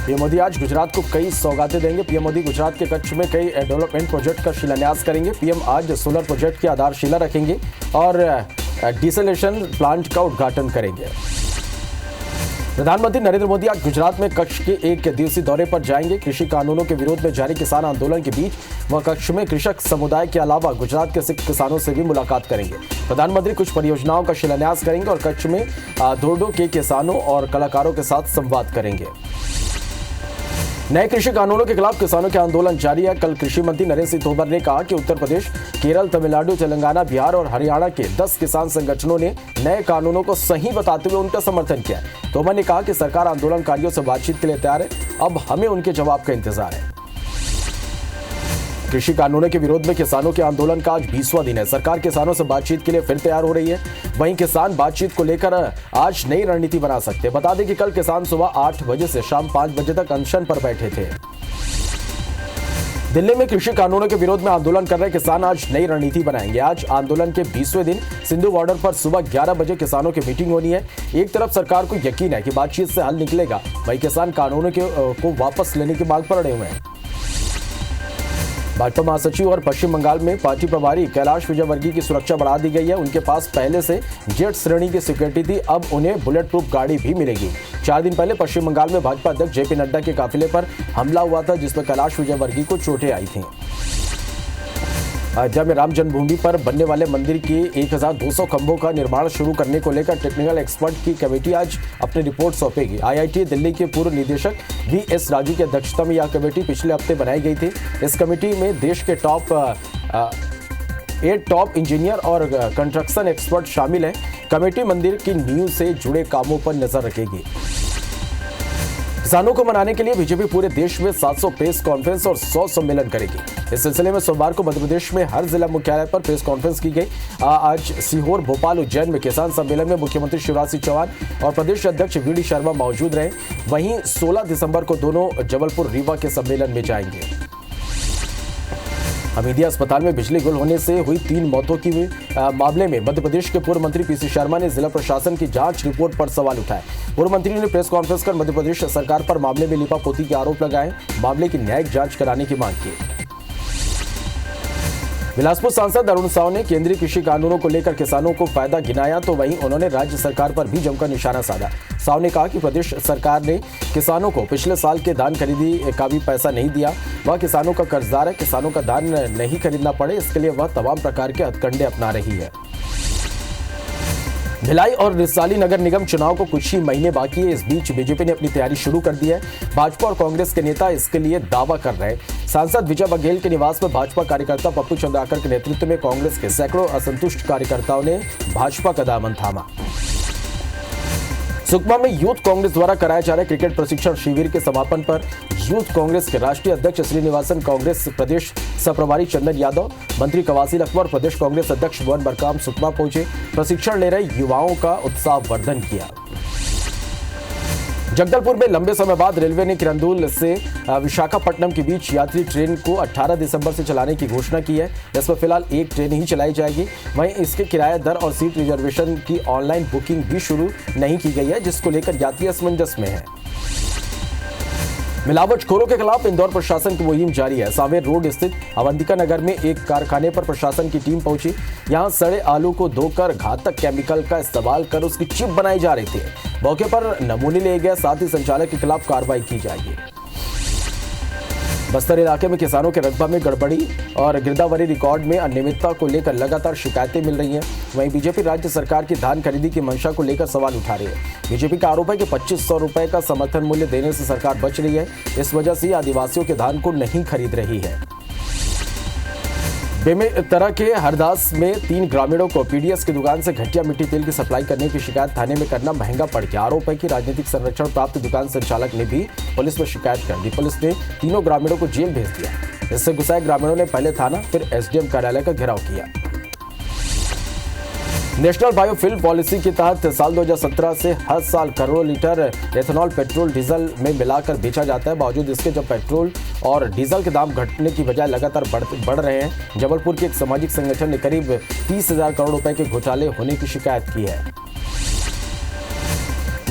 PM Modi आज गुजरात को कई सौगातें देंगे। पीएम मोदी गुजरात के कच्छ में कई डेवलपमेंट प्रोजेक्ट का शिलान्यास करेंगे। पीएम आज सोलर प्रोजेक्ट की आधारशिला रखेंगे और डिसलेशन प्लांट का उद्घाटन करेंगे। प्रधानमंत्री नरेंद्र मोदी आज गुजरात में कच्छ के एक दिवसीय दौरे पर जाएंगे। कृषि कानूनों के विरोध में जारी किसान आंदोलन के बीच वह कच्छ में कृषक समुदाय के अलावा गुजरात के सिख किसानों से भी मुलाकात करेंगे। प्रधानमंत्री कुछ परियोजनाओं का शिलान्यास करेंगे और कच्छ में धोर्डो के किसानों और कलाकारों के साथ संवाद करेंगे। नए कृषि कानूनों के खिलाफ किसानों के आंदोलन जारी है। कल कृषि मंत्री नरेंद्र सिंह तोमर ने कहा कि उत्तर प्रदेश, केरल, तमिलनाडु, तेलंगाना, बिहार और हरियाणा के 10 किसान संगठनों ने नए कानूनों को सही बताते हुए उनका समर्थन किया। तोमर ने कहा कि सरकार आंदोलनकारियों से बातचीत के लिए तैयार है, अब हमें उनके जवाब का इंतजार है। कृषि कानूनों के विरोध में किसानों के आंदोलन का आज 20वां दिन है। सरकार किसानों से बातचीत के लिए फिर तैयार हो रही है। वहीं किसान बातचीत को लेकर आज नई रणनीति बना सकते हैं। बता दें कि कल किसान सुबह 8 बजे से शाम 5 बजे तक अनशन पर बैठे थे। दिल्ली में कृषि कानूनों के विरोध में आंदोलन कर रहे किसान आज नई रणनीति बनाएंगे। आज आंदोलन के 20वें दिन सिंधु बॉर्डर पर सुबह 11 बजे किसानों की मीटिंग होनी है। एक तरफ सरकार को यकीन है कि बातचीत से हल निकलेगा, वहीं किसान कानूनों को वापस लेने की मांग पर अड़े हुए हैं। भाजपा महासचिव और पश्चिम बंगाल में पार्टी प्रभारी कैलाश विजयवर्गीय की सुरक्षा बढ़ा दी गई है। उनके पास पहले से जेट श्रेणी की सिक्योरिटी थी, अब उन्हें बुलेट प्रूफ गाड़ी भी मिलेगी। 4 दिन पहले पश्चिम बंगाल में भाजपा अध्यक्ष जेपी नड्डा के काफिले पर हमला हुआ था, जिसमें कैलाश विजयवर्गीय को चोटें आई थीं। अयोध्या में राम जन्मभूमि पर बनने वाले मंदिर के 1200 खंभों का निर्माण शुरू करने को लेकर टेक्निकल एक्सपर्ट की कमेटी आज अपनी रिपोर्ट सौंपेगी। आईआईटी दिल्ली के पूर्व निदेशक वीएस राजू की अध्यक्षता में यह कमेटी पिछले हफ्ते बनाई गई थी। इस कमेटी में देश के टॉप इंजीनियर और कंस्ट्रक्शन एक्सपर्ट शामिल हैं। कमेटी मंदिर की नींव से जुड़े कामों पर नजर रखेगी। किसानों को मनाने के लिए बीजेपी पूरे देश में 700 प्रेस कॉन्फ्रेंस और 100 सम्मेलन करेगी। इस सिलसिले में सोमवार को मध्य प्रदेश में हर जिला मुख्यालय पर प्रेस कॉन्फ्रेंस की गई। आज सीहोर, भोपाल, उज्जैन में किसान सम्मेलन में मुख्यमंत्री शिवराज सिंह चौहान और प्रदेश अध्यक्ष वीडी शर्मा मौजूद रहे। वहीं 16 दिसंबर को दोनों जबलपुर, रीवा के सम्मेलन में जाएंगे। हमीदिया अस्पताल में बिजली गुल होने से हुई 3 मौतों की मामले में मध्य प्रदेश के पूर्व मंत्री पीसी शर्मा ने जिला प्रशासन की जांच रिपोर्ट पर सवाल उठाए। पूर्व मंत्री ने प्रेस कॉन्फ्रेंस कर मध्य प्रदेश सरकार पर मामले में लीपापोती के आरोप लगाए, मामले की न्यायिक जांच कराने की मांग की। बिलासपुर सांसद अरुण साव ने केंद्रीय कृषि कानूनों को लेकर किसानों को फायदा गिनाया, तो वहीं उन्होंने राज्य सरकार पर भी जमकर निशाना साधा। साव ने कहा कि प्रदेश सरकार ने किसानों को पिछले साल के धान खरीदी का भी पैसा नहीं दिया। वह किसानों का कर्जदार है, किसानों का धान नहीं खरीदना पड़े, इसके लिए वह तमाम प्रकार के हथकंडे अपना रही है। भिलाई और रिसाली नगर निगम चुनाव को कुछ ही महीने बाकी है। इस बीच बीजेपी ने अपनी तैयारी शुरू कर दी है। भाजपा और कांग्रेस के नेता इसके लिए दावा कर रहे हैं। सांसद विजय बघेल के निवास में भाजपा कार्यकर्ता पप्पू चंद्राकर के नेतृत्व में कांग्रेस के सैकड़ों असंतुष्ट कार्यकर्ताओं ने भाजपा का दामन थामा। सुकमा में यूथ कांग्रेस द्वारा कराए जा रहे क्रिकेट प्रशिक्षण शिविर के समापन पर यूथ कांग्रेस के राष्ट्रीय अध्यक्ष श्रीनिवासन, कांग्रेस प्रदेश सह-प्रभारी चंदन यादव, मंत्री कवासी लखमा, प्रदेश कांग्रेस अध्यक्ष भुवन बरकाम सुकमा पहुंचे। प्रशिक्षण ले रहे युवाओं का उत्साहवर्धन किया। जगदलपुर में लंबे समय बाद रेलवे ने किरंदुल से विशाखापट्टनम के बीच यात्री ट्रेन को 18 दिसंबर से चलाने की घोषणा की है। इसमें फिलहाल एक ट्रेन ही चलाई जाएगी। वहीं इसके किराया दर और सीट रिजर्वेशन की ऑनलाइन बुकिंग भी शुरू नहीं की गई है, जिसको लेकर यात्री असमंजस में है। मिलावटखोरों के खिलाफ इंदौर प्रशासन की मुहिम जारी है। सावेर रोड स्थित अवंतिका नगर में एक कारखाने पर प्रशासन की टीम पहुंची। यहां सड़े आलू को धोकर घातक केमिकल का इस्तेमाल कर उसकी चिप बनाई जा रही थी। मौके पर नमूने लिए गए, साथ ही संचालक के खिलाफ कार्रवाई की जाएगी। बस्तर इलाके में किसानों के रकबा में गड़बड़ी और गिरदावरी रिकॉर्ड में अनियमितता को लेकर लगातार शिकायतें मिल रही हैं। वहीं बीजेपी राज्य सरकार की धान खरीदी की मंशा को लेकर सवाल उठा रही है। बीजेपी का आरोप है कि 2500 रुपए का समर्थन मूल्य देने से सरकार बच रही है। इस वजह से आदिवासियों के धान को नहीं खरीद रही है। बेमेतरा के हरदास में 3 ग्रामीणों को पीडीएस की दुकान से घटिया मिट्टी तेल की सप्लाई करने की शिकायत थाने में करना महंगा पड़ गया। आरोप है कि राजनीतिक संरक्षण प्राप्त दुकान संचालक ने भी पुलिस में शिकायत कर दी। पुलिस ने तीनों ग्रामीणों को जेल भेज दिया। इससे गुस्साए ग्रामीणों ने पहले थाना फिर एसडीएम कार्यालय का घेराव किया। नेशनल बायोफ्यूल पॉलिसी के तहत साल 2017 से हर साल करोड़ों लीटर एथेनॉल पेट्रोल डीजल में मिलाकर बेचा जाता है। बावजूद इसके जब पेट्रोल और डीजल के दाम घटने की बजाय लगातार बढ़ रहे हैं। जबलपुर के एक सामाजिक संगठन ने करीब 30,000 करोड़ रुपए के घोटाले होने की शिकायत की है।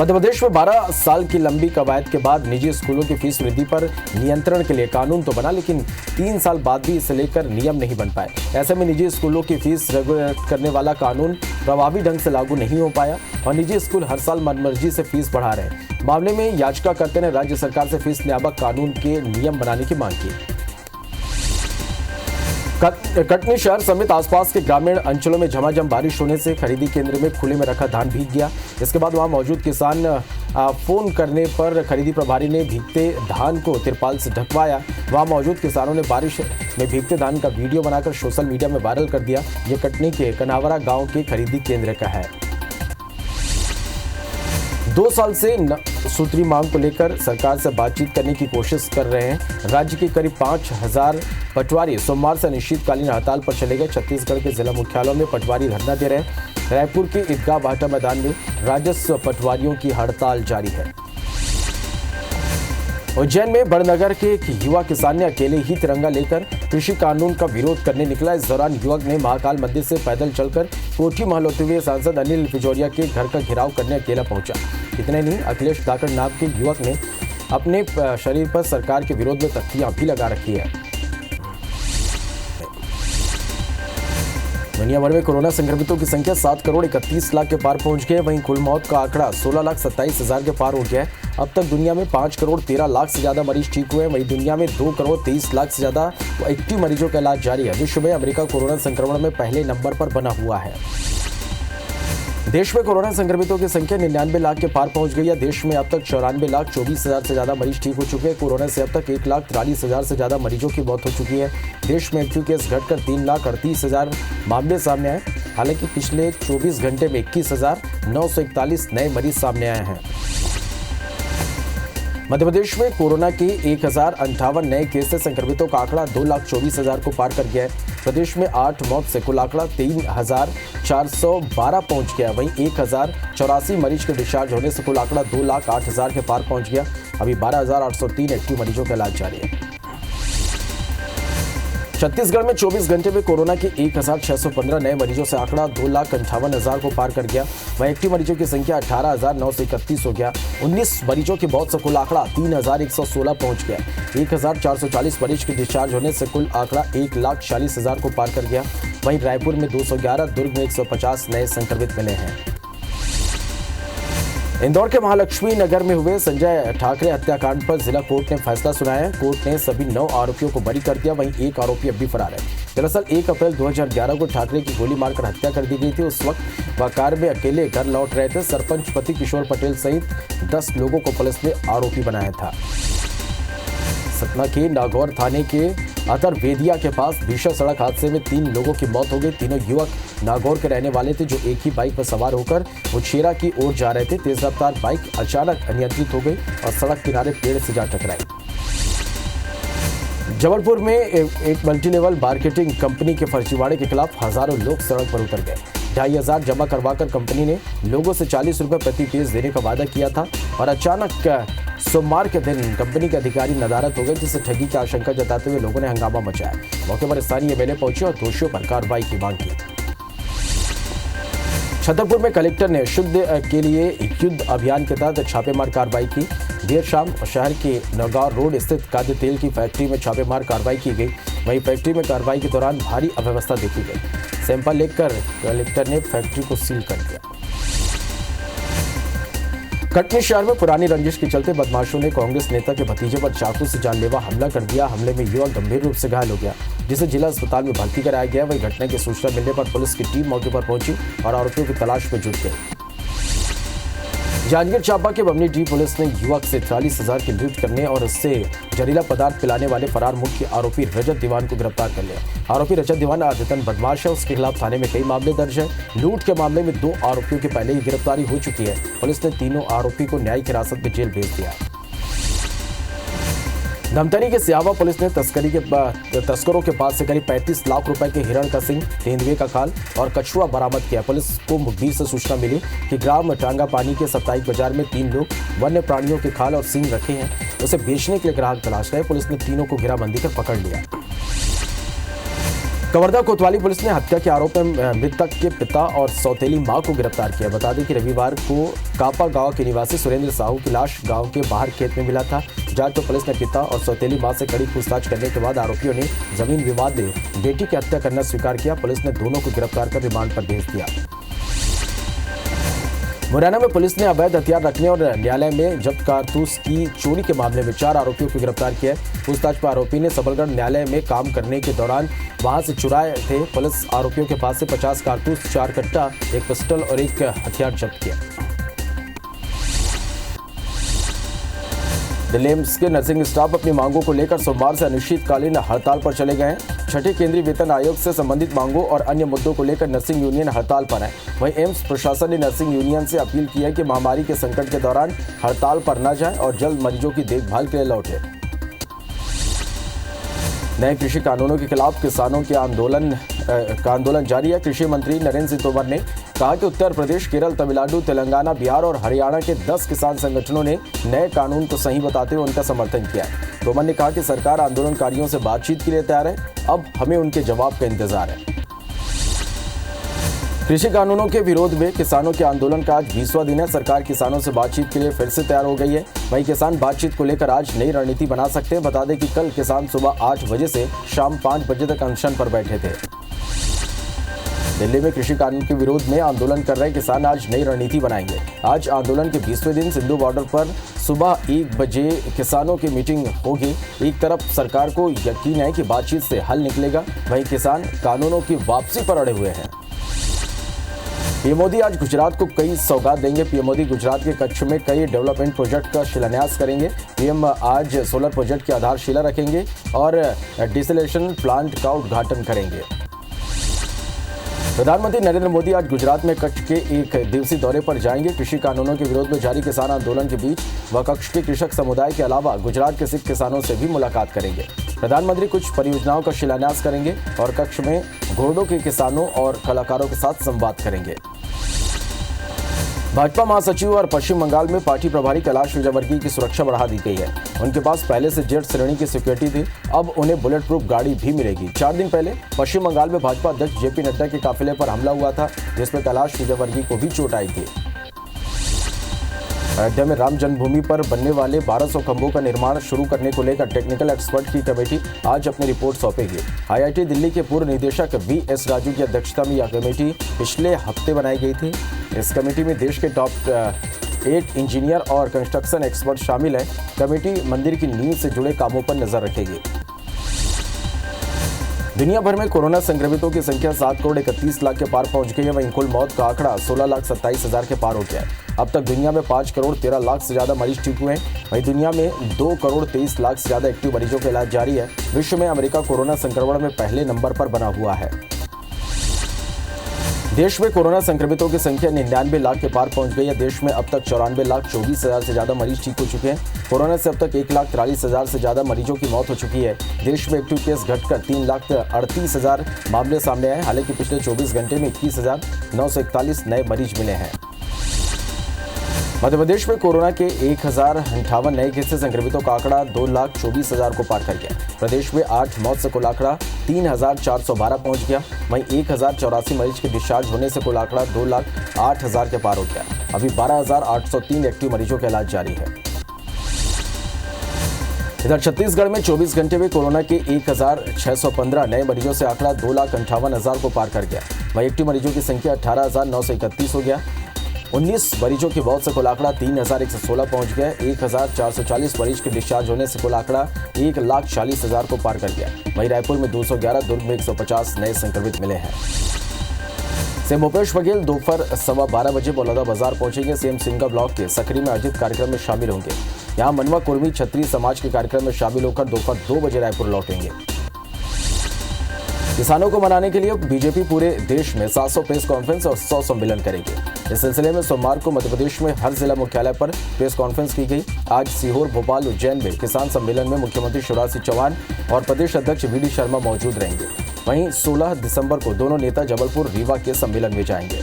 मध्य प्रदेश में 12 साल की लंबी कवायद के बाद निजी स्कूलों की फीस वृद्धि पर नियंत्रण के लिए कानून तो बना, लेकिन 3 साल बाद भी इसे लेकर नियम नहीं बन पाए। ऐसे में निजी स्कूलों की फीस रेगुलेट करने वाला कानून प्रभावी ढंग से लागू नहीं हो पाया और निजी स्कूल हर साल मनमर्जी से फीस बढ़ा रहे हैं। मामले में याचिकाकर्ता ने राज्य सरकार से फीस नियामक कानून के नियम बनाने की मांग की। कटनी शहर समेत आसपास के ग्रामीण अंचलों में झमाझम बारिश होने से खरीदी केंद्र में खुले में रखा धान भीग गया। इसके बाद वहां मौजूद किसान फोन करने पर खरीदी प्रभारी ने भीगते धान को तिरपाल से ढकवाया। वहां मौजूद किसानों ने बारिश में भीगते धान का वीडियो बनाकर सोशल मीडिया में वायरल कर दिया। यह कटनी के कनावरा गांव के खरीदी केंद्र का है। 2 साल से सूत्री मांग को लेकर सरकार से बातचीत करने की कोशिश कर रहे हैं। राज्य के करीब 5000 पटवारी सोमवार से अनिश्चितकालीन हड़ताल पर चले गए। छत्तीसगढ़ के जिला मुख्यालयों में पटवारी धरना दे रहे हैं। रायपुर के ईदगाह भाटा मैदान में राजस्व पटवारियों की हड़ताल जारी है। उज्जैन में बड़नगर के एक युवा किसान ने अकेले ही तिरंगा लेकर कृषि कानून का विरोध करने निकला। इस दौरान युवक ने महाकाल मंदिर से पैदल चलकर कोठी महल होते हुए सांसद अनिल पिजोरिया के घर का घेराव करने अकेला पहुंचा। इतने नहीं, अखिलेश धाकड़ नाम के युवक ने अपने शरीर पर सरकार के विरोध में तख्तियां भी लगा रखी है। दुनिया भर में कोरोना संक्रमितों की संख्या 7 करोड़ 31 लाख के पार पहुंच गई है। वहीं कुल मौत का आंकड़ा 16,27,000 के पार हो गया है। अब तक दुनिया में 5 करोड़ 13 लाख से ज्यादा मरीज ठीक हुए हैं। वहीं दुनिया में 2 करोड़ 23 लाख से ज्यादा एक्टिव मरीजों का इलाज जारी है। विश्व में अमेरिका कोरोना संक्रमण में पहले नंबर पर बना हुआ है। देश में कोरोना संक्रमितों की संख्या 99 लाख के पार पहुंच गई है। देश में अब तक 94,24,000 से ज्यादा मरीज ठीक हो चुके हैं। कोरोना से अब तक 1,43,000 से ज्यादा मरीजों की मौत हो चुकी है। देश में एक्टिव केस घटकर 3,38,000 मामले सामने आए। हालांकि पिछले 24 घंटे में 21,941 नए मरीज सामने आए हैं। मध्य प्रदेश में कोरोना के 1,058 नए केस से संक्रमितों का आंकड़ा 2,24,000 को पार कर गया है। प्रदेश में 8 मौत से कुल आंकड़ा 3,412 पहुंच गया। वहीं 1,084 मरीज के डिस्चार्ज होने से कुल आंकड़ा 2,08,000 के पार पहुंच गया। अभी 12,803 एक्टिव मरीजों का इलाज जारी है। छत्तीसगढ़ में 24 घंटे में कोरोना के 1,615 नए मरीजों से आंकड़ा 2,58,000 को पार कर गया। वहीं एक्टिव मरीजों की संख्या 18,931 हो गया। 19 मरीजों की मौत से कुल आंकड़ा 3,116 पहुंच गया। 1,440 मरीज के डिस्चार्ज होने से कुल आंकड़ा 1,40,000 को पार कर गया। वहीं रायपुर में 211, दुर्ग में 150 नए संक्रमित मिले हैं। इंदौर के महालक्ष्मी नगर में हुए संजय ठाकरे हत्याकांड पर जिला कोर्ट ने फैसला सुनाया। कोर्ट ने सभी 9 आरोपियों को बरी कर दिया। वहीं एक आरोपी अब भी फरार है। दरअसल 1 अप्रैल 2011 को ठाकरे की गोली मारकर हत्या कर दी गई थी। उस वक्त वह कार में अकेले घर लौट रहे थे। सरपंच पति किशोर पटेल सहित 10 लोगों को पुलिस ने आरोपी बनाया था। सतना के नागौर थाने के अतरवेदिया के पास भीषण सड़क हादसे में 3 लोगों की मौत हो गई। तीनों युवक नागौर के रहने वाले थे जो एक ही बाइक पर सवार होकर उछेरा की ओर जा रहे थे। तेज रफ्तार बाइक अचानक अनियंत्रित हो गई और सड़क किनारे पेड़ से जा टकराई। जबलपुर में एक मल्टीलेवल मार्केटिंग कंपनी के फर्जीवाड़े के खिलाफ हजारों लोग सड़क पर उतर गए। 2,500 जमा करवाकर कंपनी ने लोगों से 40 रुपए प्रति पेज देने का वादा किया था और अचानक सोमवार के दिन कंपनी के अधिकारी नदारत हो गए, जिससे ठगी की आशंका जताते हुए लोगों ने हंगामा मचाया। मौके पर स्थानीय एमएलए पहुंचे और दोषियों पर कार्रवाई की मांग की। छतरपुर में कलेक्टर ने शुद्ध के लिए युद्ध अभियान के तहत छापेमार कार्रवाई की। देर शाम शहर के नौगांव रोड स्थित खाद्य तेल की फैक्ट्री में छापेमार कार्रवाई की गई। वहीं फैक्ट्री में कार्रवाई के दौरान भारी अव्यवस्था देखी गई। सैंपल लेकर कलेक्टर ने फैक्ट्री को सील कर दिया। कटनी शहर में पुरानी रंजिश के चलते बदमाशों ने कांग्रेस नेता के भतीजे पर चाकू से जानलेवा हमला कर दिया। हमले में युवक गंभीर रूप से घायल हो गया, जिसे जिला अस्पताल में भर्ती कराया गया। वहीं घटना की सूचना मिलने पर पुलिस की टीम मौके पर पहुंची और आरोपियों की तलाश में जुट गई। जांजगीर चांपा के बमनी डी पुलिस ने युवक से 40,000 की लूट करने और उससे जहरीला पदार्थ पिलाने वाले फरार मुख्य आरोपी रजत दीवान को गिरफ्तार कर लिया। आरोपी रजत दीवान आदतन बदमाश है। उसके खिलाफ थाने में कई मामले दर्ज है। लूट के मामले में 2 आरोपियों की पहले ही गिरफ्तारी हो चुकी है। पुलिस ने तीनों आरोपी को न्यायिक हिरासत में जेल भेज दिया। धमतरी के सियावा पुलिस ने तस्करों के पास से करीब 35 लाख रुपए के हिरण का सिंग, तेंदुए का खाल और कछुआ बरामद किया। पुलिस को मुखबिर से सूचना मिली कि ग्राम टांगा पानी के साप्ताहिक बाजार में 3 लोग वन्य प्राणियों के खाल और सिंग रखे हैं। उसे बेचने के लिए ग्राहक तलाश रहे। पुलिस ने तीनों को घेराबंदी कर पकड़ लिया। कवर्धा कोतवाली पुलिस ने हत्या के आरोप में मृतक के पिता और सौतेली मां को गिरफ्तार किया। बता दें कि रविवार को कापा गांव के निवासी सुरेंद्र साहू की लाश गांव के बाहर खेत में मिला था। जांच में पुलिस ने पिता और सौतेली मां से कड़ी पूछताछ करने के बाद आरोपियों ने जमीन विवाद में बेटी की हत्या करना स्वीकार किया। पुलिस ने दोनों को गिरफ्तार कर रिमांड पर भेज दिया। मुरैना में पुलिस ने अवैध हथियार रखने और न्यायालय में जब्त कारतूस की चोरी के मामले में 4 आरोपियों को गिरफ्तार किया है। पूछताछ पर आरोपी ने सबलगढ़ न्यायालय में काम करने के दौरान वहां से चुराए थे। पुलिस आरोपियों के पास से 50 कारतूस, 4 कट्टा, 1 पिस्टल और 1 हथियार जब्त किया। दिल्ली एम्स के नर्सिंग स्टाफ अपनी मांगों को लेकर सोमवार से अनिश्चितकालीन हड़ताल पर चले गए हैं। छठे केंद्रीय वेतन आयोग से संबंधित मांगों और अन्य मुद्दों को लेकर नर्सिंग यूनियन हड़ताल पर है। वहीं एम्स प्रशासन ने नर्सिंग यूनियन से अपील की है कि महामारी के संकट के दौरान हड़ताल पर न जाएं और जल्द मरीजों की देखभाल के लिए लौटे। नए कृषि कानूनों के खिलाफ किसानों के आंदोलन जारी है। कृषि मंत्री नरेंद्र सिंह तोमर ने कहा कि उत्तर प्रदेश, केरल, तमिलनाडु, तेलंगाना, बिहार और हरियाणा के 10 किसान संगठनों ने नए कानून को सही बताते हुए उनका समर्थन किया है। तोमर ने कहा कि सरकार आंदोलनकारियों से बातचीत के लिए तैयार है, अब हमें उनके जवाब का इंतजार है। कृषि कानूनों के विरोध में किसानों के आंदोलन का आज 20वां दिन है। सरकार किसानों से बातचीत के लिए फिर से तैयार हो गई है। वहीं किसान बातचीत को लेकर आज नई रणनीति बना सकते हैं। बता दें कि कल किसान सुबह 8 बजे से शाम 5 बजे तक अनशन पर बैठे थे। दिल्ली में कृषि कानून के विरोध में आंदोलन कर रहे किसान आज नई रणनीति बनाएंगे। आज आंदोलन के 20वें दिन सिंधु बॉर्डर पर सुबह 1 बजे किसानों की मीटिंग होगी। एक तरफ सरकार को यकीन है कि बातचीत से हल निकलेगा, वहीं किसान कानूनों की वापसी पर अड़े हुए हैं। पीएम मोदी आज गुजरात को कई सौगात देंगे। पीएम मोदी गुजरात के कच्छ में कई डेवलपमेंट प्रोजेक्ट का शिलान्यास करेंगे। पीएम आज सोलर प्रोजेक्ट की आधारशिला रखेंगे और डिसलेशन प्लांट का उद्घाटन करेंगे। प्रधानमंत्री नरेंद्र मोदी आज गुजरात में कच्छ के 1 दिवसीय दौरे पर जाएंगे। कृषि कानूनों के विरोध में जारी किसान आंदोलन के बीच वह कच्छ के कृषक समुदाय के अलावा गुजरात के सिख किसानों से भी मुलाकात करेंगे। प्रधानमंत्री कुछ परियोजनाओं का शिलान्यास करेंगे और कच्छ में घोड़ों के किसानों और कलाकारों के साथ संवाद करेंगे। भाजपा महासचिव और पश्चिम बंगाल में पार्टी प्रभारी कैलाश विजयवर्गीय की सुरक्षा बढ़ा दी गई है। उनके पास पहले से जेड श्रेणी की सिक्योरिटी थी, अब उन्हें बुलेट प्रूफ गाड़ी भी मिलेगी। 4 दिन पहले पश्चिम बंगाल में भाजपा अध्यक्ष जेपी नड्डा के काफिले पर हमला हुआ था, जिसमें कैलाश विजयवर्गीय को भी चोट आई थी। अयोध्या में राम जन्मभूमि पर बनने वाले 1200 खंभों का निर्माण शुरू करने को लेकर टेक्निकल एक्सपर्ट की कमेटी आज अपनी रिपोर्ट सौंपेगी। आईआईटी दिल्ली के पूर्व निदेशक वी.एस. राजू की अध्यक्षता में यह कमेटी पिछले हफ्ते बनाई गई थी। इस कमेटी में देश के टॉप 8 इंजीनियर और कंस्ट्रक्शन एक्सपर्ट शामिल हैं। कमेटी मंदिर की नींव से जुड़े कामों पर नजर रखेगी। दुनिया भर में कोरोना संक्रमितों की संख्या 7,31,00,000 के पार पहुंच गई है। वहीं कुल मौत का आंकड़ा 16,27,000 के पार हो गया है। अब तक दुनिया में 5,13,00,000 से ज्यादा मरीज ठीक हुए हैं। वहीं दुनिया में 2,23,00,000 से ज्यादा एक्टिव मरीजों का इलाज जारी है। विश्व में अमेरिका कोरोना संक्रमण में पहले नंबर पर बना हुआ है। देश में कोरोना संक्रमितों की संख्या 99 लाख के पार पहुंच गई है। देश में अब तक 94,24,000 से ज्यादा मरीज ठीक हो चुके हैं। कोरोना से अब तक 1,43,000 से ज्यादा मरीजों की मौत हो चुकी है। देश में एक्टिव केस घटकर 3,38,000 मामले सामने आए। हालांकि पिछले 24 घंटे में 21,941 नए मरीज मिले हैं। मध्य प्रदेश में कोरोना के 1,058 नए केस से संक्रमितों का आंकड़ा 2,24,000 को पार कर गया। प्रदेश में 8 मौत से कुल आंकड़ा 3,412 पहुंच गया। वहीं 1,084 मरीज के डिस्चार्ज होने से कुल आंकड़ा 2,08,000 के पार हो गया। अभी 12,803 एक्टिव मरीजों का इलाज जारी है। इधर छत्तीसगढ़ में 24 घंटे में कोरोना के 1,615 नए मरीजों से आंकड़ा 2,58,000 को पार कर गया। वहीं एक्टिव मरीजों की संख्या 18,931 हो गया। 19 मरीजों की मौत से कुल आंकड़ा 3,116 पहुंच गया। 1,440 मरीज के डिस्चार्ज होने से कुल आंकड़ा 1,40,000 को पार कर गया। वहीं रायपुर में 211, दुर्ग में 150 नए संक्रमित मिले हैं। सीएम भूपेश बघेल दोपहर 12:15 बजे बलौदा बाजार पहुंचेंगे। सीएम सिंगा ब्लॉक के सकरी में आयोजित कार्यक्रम में शामिल होंगे। यहां मनवा कुर्मी क्षत्रिय समाज के कार्यक्रम में शामिल होकर दोपहर 2 बजे रायपुर लौटेंगे। किसानों को मनाने के लिए बीजेपी पूरे देश में 700 प्रेस कॉन्फ्रेंस और 100 सम्मेलन करेगी। इस सिलसिले में सोमवार को मध्य प्रदेश में हर जिला मुख्यालय पर प्रेस कॉन्फ्रेंस की गई। आज सीहोर, भोपाल, उज्जैन में किसान सम्मेलन में मुख्यमंत्री शिवराज सिंह चौहान और प्रदेश अध्यक्ष वी.डी. शर्मा मौजूद रहेंगे। वहीं 16 दिसंबर को दोनों नेता जबलपुर, रीवा के सम्मेलन में जाएंगे।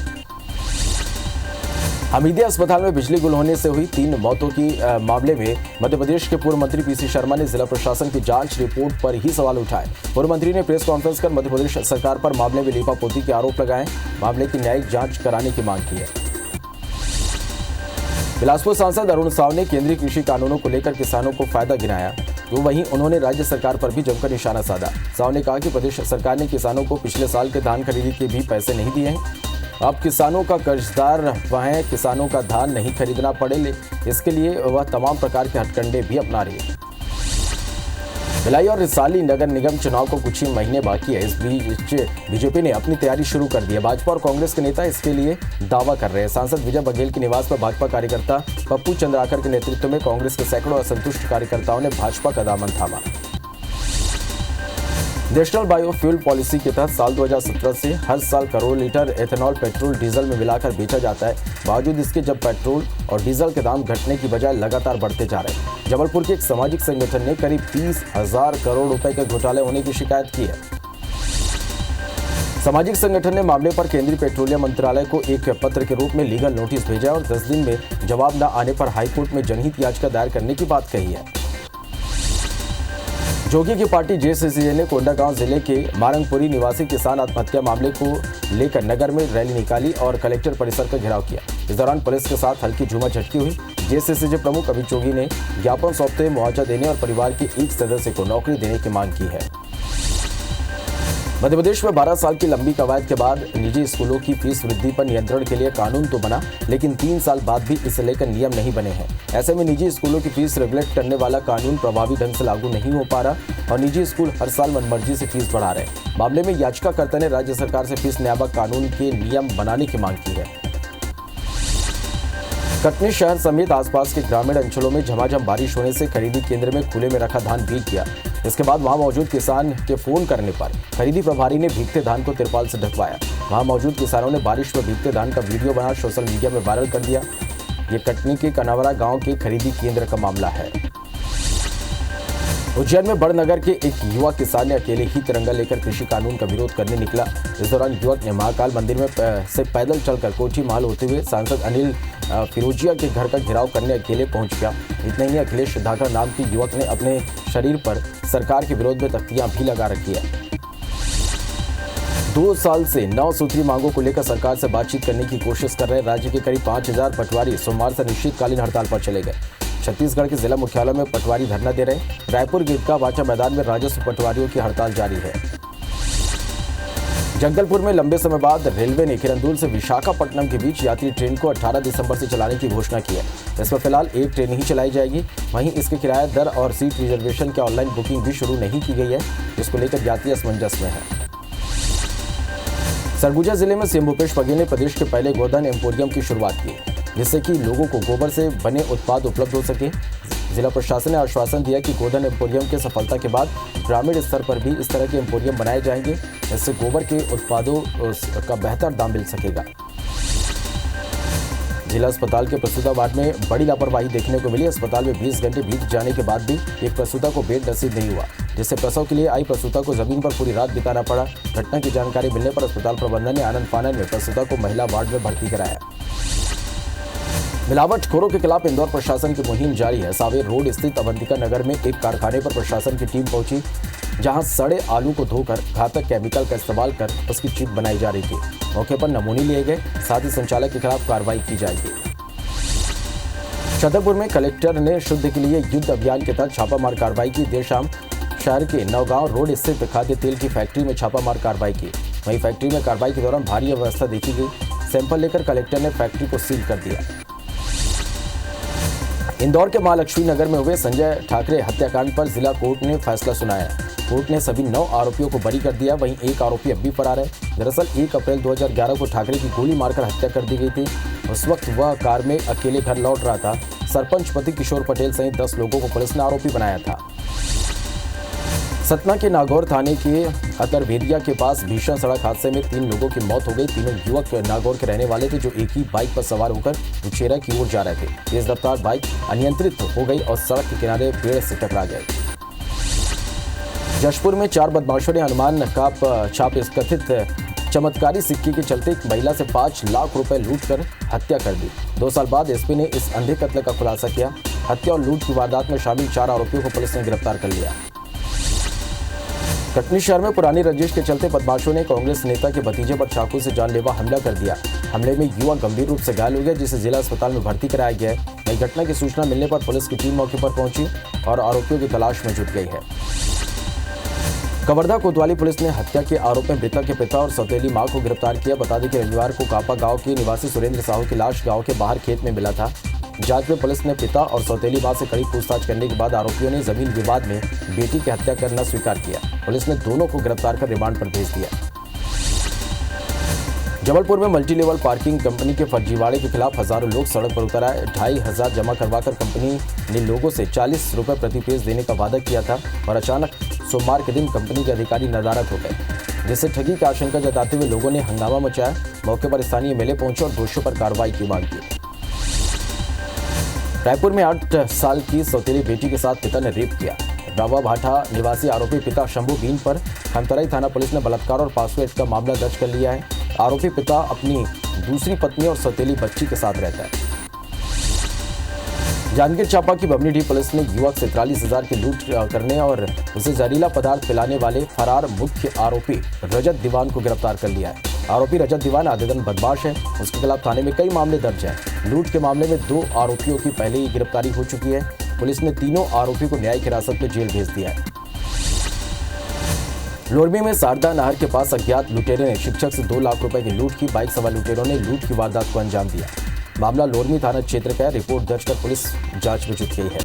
हमीदिया अस्पताल में बिजली गुल होने से हुई 3 मौतों की मामले में मध्य प्रदेश के पूर्व मंत्री पीसी शर्मा ने जिला प्रशासन की जांच रिपोर्ट पर ही सवाल उठाए। पूर्व मंत्री ने प्रेस कॉन्फ्रेंस कर मध्य प्रदेश सरकार पर मामले में लीपापोती के आरोप लगाए, मामले की न्यायिक जांच कराने की मांग की है। बिलासपुर सांसद अरुण साव ने केंद्रीय कृषि कानूनों को लेकर किसानों को फायदा गिनाया, तो वहीं उन्होंने राज्य सरकार पर भी जमकर निशाना साधा। साव ने कहा कि प्रदेश सरकार ने किसानों को पिछले साल के धान खरीदी के भी पैसे नहीं दिए हैं। अब किसानों का कर्जदार वह है, किसानों का धान नहीं खरीदना पड़े, इसके लिए वह तमाम प्रकार के हथकंडे भी अपना रही है। भिलाई और रिसाली नगर निगम चुनाव को कुछ ही महीने बाकी है। इस बीच बीजेपी ने अपनी तैयारी शुरू कर दी है। भाजपा और कांग्रेस के नेता इसके लिए दावा कर रहे हैं। सांसद विजय बघेल के निवास पर भाजपा कार्यकर्ता पप्पू चंद्राकर के नेतृत्व में कांग्रेस के सैकड़ों असंतुष्ट कार्यकर्ताओं ने भाजपा का दामन थामा। नेशनल बायोफ्यूल पॉलिसी के तहत साल 2017 से हर साल crore litre ethanol petrol diesel में मिलाकर बेचा जाता है। बावजूद इसके जब पेट्रोल और डीजल के दाम घटने की बजाय लगातार बढ़ते जा रहे हैं। जबलपुर के एक सामाजिक संगठन ने करीब 30,000 करोड़ रुपए के घोटाले होने की शिकायत की है। सामाजिक संगठन ने मामले पर केंद्रीय पेट्रोलियम मंत्रालय को एक पत्र के रूप में लीगल नोटिस भेजा और 10 दिन में जवाब न आने पर हाईकोर्ट में जनहित याचिका दायर करने की बात कही है। जोगी की पार्टी जेसीसी ने कोंडागांव जिले के मारंगपुरी निवासी किसान आत्महत्या मामले को लेकर नगर में रैली निकाली और कलेक्टर परिसर का घेराव किया। इस दौरान पुलिस के साथ हल्की झूमाझटकी हुई। जेसीसी प्रमुख अमित जोगी ने ज्ञापन सौंपते हुए मुआवजा देने और परिवार के एक सदस्य को नौकरी देने की मांग की है। मध्य प्रदेश में 12 साल की लंबी कवायद के बाद निजी स्कूलों की फीस वृद्धि पर नियंत्रण के लिए कानून तो बना, लेकिन 3 साल बाद भी इसे लेकर नियम नहीं बने हैं। ऐसे में निजी स्कूलों की फीस रेगुलेट करने वाला कानून प्रभावी ढंग से लागू नहीं हो पा रहा और निजी स्कूल हर साल मनमर्जी से फीस बढ़ा रहे हैं। मामले में याचिकाकर्ता ने राज्य सरकार से फीस न्यायिक कानून के नियम बनाने की मांग की है। कटनी शहर समेत आसपास के ग्रामीण अंचलों में झमाझम बारिश होने से खरीदी केंद्र में खुले में रखा धान भीग गया। इसके बाद वहां मौजूद किसान के फोन करने पर खरीदी प्रभारी ने भीगते धान को तिरपाल से ढकवाया। वहां मौजूद किसानों ने बारिश में भीगते धान का वीडियो बना सोशल मीडिया में वायरल कर दिया। ये कटनी के कनावरा गांव के खरीदी केंद्र का मामला है। उज्जैन में बड़नगर के एक युवा किसान ने अकेले ही तिरंगा लेकर कृषि कानून का विरोध करने निकला। इस दौरान युवक ने महाकाल मंदिर में से पैदल चलकर कोठी महल होते हुए सांसद अनिल फिरोजिया के घर का घेराव करने अकेले पहुंच गया। इतना ही अखिलेश धाकर नाम के युवक ने अपने शरीर पर सरकार के विरोध में तख्तियां भी लगा रखी है। 2 साल से 9 सूत्री मांगों को लेकर सरकार से बातचीत करने की कोशिश कर रहे राज्य के करीब 5,000 पटवारी सोमवार से अनिश्चितकालीन हड़ताल पर चले गए। छत्तीसगढ़ के जिला मुख्यालयों में पटवारी धरना दे रहे। रायपुर गिरका वाचा मैदान में राजस्व पटवारियों की हड़ताल जारी है। जगदलपुर में लंबे समय बाद रेलवे ने किरंदुल से विशाखापट्टनम के बीच यात्री ट्रेन को 18 दिसंबर से चलाने की घोषणा की है। इसमें फिलहाल एक ट्रेन ही चलाई जाएगी। वहीं इसके किराया दर और सीट रिजर्वेशन की ऑनलाइन बुकिंग भी शुरू नहीं की गई है, जिसको लेकर यात्री असमंजस में है। सरगुजा जिले में सीएम भूपेश बघेल ने प्रदेश के पहले गोधन एम्पोरियम की शुरुआत की, जिससे कि लोगों को गोबर से बने उत्पाद उपलब्ध हो सके। जिला प्रशासन ने आश्वासन दिया कि गोधन एम्पोरियम की सफलता के बाद ग्रामीण स्तर पर भी इस तरह के एम्पोरियम बनाए जाएंगे। इससे गोबर के उत्पादों का बेहतर दाम मिल सकेगा। जिला अस्पताल के प्रसूता वार्ड में बड़ी लापरवाही देखने को मिली। अस्पताल में 20 घंटे बीत जाने के बाद भी एक प्रसूता को बेड नसीब नहीं हुआ, जिससे प्रसव के लिए आई प्रसूता को जमीन पर पूरी रात बिताना पड़ा। घटना की जानकारी मिलने पर अस्पताल प्रबंधन ने आनंद फानन में प्रसूता को महिला वार्ड में भर्ती कराया। मिलावटखोरों के खिलाफ इंदौर प्रशासन की मुहिम जारी है। सावेर रोड स्थित अवंतिका नगर में एक कारखाने पर प्रशासन की टीम पहुंची, जहां सड़े आलू को धोकर घातक केमिकल का इस्तेमाल कर उसकी चिप बनाई जा रही थी। मौके पर नमूने लिए गए, साथ ही संचालक के खिलाफ कार्रवाई की जाएगी। छतरपुर में कलेक्टर ने शुद्ध के लिए युद्ध अभियान के तहत छापामार कार्रवाई की। देर शाम शहर के नवगांव रोड स्थित खाद्य तेल की फैक्ट्री में छापामार कार्रवाई की। वहीं फैक्ट्री में कार्रवाई के दौरान भारी अव्यवस्था देखी गई। सैंपल लेकर कलेक्टर ने फैक्ट्री को सील कर दिया। इंदौर के महालक्ष्मी नगर में हुए संजय ठाकरे हत्याकांड पर जिला कोर्ट ने फैसला सुनाया। कोर्ट ने सभी 9 आरोपियों को बरी कर दिया। वहीं एक आरोपी अब भी फरार है। दरअसल 1 अप्रैल 2011 को ठाकरे की गोली मारकर हत्या कर दी गई थी। उस वक्त वह कार में अकेले घर लौट रहा था। सरपंच पति किशोर पटेल सहित 10 लोगों को पुलिस ने आरोपी बनाया था। सतना के नागौर थाने के अतरवेदिया के पास भीषण सड़क हादसे में 3 लोगों की मौत हो गई। तीनों युवक नागौर के रहने वाले थे, जो एक ही बाइक पर सवार होकर उछेरा की ओर जा रहे थे। तेज रफ्तार बाइक अनियंत्रित हो गई और सड़क के किनारे पेड़ से टकरा गए। जशपुर में 4 बदमाशों ने हनुमान का छाप कथित चमत्कारी सिक्के के चलते एक महिला से 5 लाख रुपए लूट कर हत्या कर दी। 2 साल बाद एसपी ने इस अंधे कत्ल का खुलासा किया। हत्या और लूट की वारदात में शामिल 4 आरोपियों को पुलिस ने गिरफ्तार कर लिया। कटनी शहर में पुरानी रंजिश के चलते बदमाशों ने कांग्रेस नेता के भतीजे पर चाकू से जानलेवा हमला कर दिया। हमले में युवक गंभीर रूप से घायल हो गया, जिसे जिला अस्पताल में भर्ती कराया गया है। वहीं घटना की सूचना मिलने पर पुलिस की टीम मौके पर पहुंची और आरोपियों की तलाश में जुट गई है। कवर्धा कोतवाली पुलिस ने हत्या के आरोप में मृतक के पिता और सौतेली मां को गिरफ्तार किया। बता दें कि रविवार को कापा गांव के निवासी सुरेंद्र साहू की लाश गांव के बाहर खेत में मिला था। जांच में पुलिस ने पिता और सौतेली मां से कड़ी पूछताछ करने के बाद आरोपियों ने जमीन विवाद में बेटी की हत्या करना स्वीकार किया। पुलिस ने दोनों को गिरफ्तार कर रिमांड पर भेज दिया। जबलपुर में मल्टी लेवल पार्किंग कंपनी के फर्जीवाड़े के खिलाफ हजारों लोग सड़क पर उतर आए। 2500 जमा करवाकर कंपनी ने लोगों से 40 रुपए प्रति पेज देने का वादा किया था और अचानक सोमवार के दिन कंपनी के अधिकारी नदारद हो गए, जिससे ठगी की आशंका जताते हुए लोगों ने हंगामा मचाया। मौके पर स्थानीय एमएलए पहुंचे और दोषियों पर कार्रवाई की मांग की। रायपुर में 8 साल की सौतेली बेटी के साथ पिता ने रेप किया। रावा भाटा निवासी आरोपी पिता शंभू बीन पर खमतराई थाना पुलिस ने बलात्कार और पासवर्ड का मामला दर्ज कर लिया है। आरोपी पिता अपनी दूसरी पत्नी और सौतेली बच्ची के साथ रहता है। जांजगीर चांपा की बमनीडीह पुलिस ने युवक से 43,000 की लूट करने और उसे जहरीला पदार्थ पिलाने वाले फरार मुख्य आरोपी रजत दीवान को गिरफ्तार कर लिया है। आरोपी रजत दीवान आदिदन बदमाश है। उसके खिलाफ थाने में कई मामले दर्ज हैं। लूट के मामले में 2 आरोपियों की पहले ही गिरफ्तारी हो चुकी है। पुलिस ने तीनों आरोपियों को न्यायिक हिरासत में जेल भेज दिया है। लोरमी में शारदा नहर के पास अज्ञात लुटेरे ने शिक्षक से 2 लाख रुपए की लूट की। बाइक सवार लुटेरों ने लूट की वारदात को अंजाम दिया। मामला लोरमी थाना क्षेत्र का है। रिपोर्ट दर्ज कर पुलिस जांच में जुट गई है।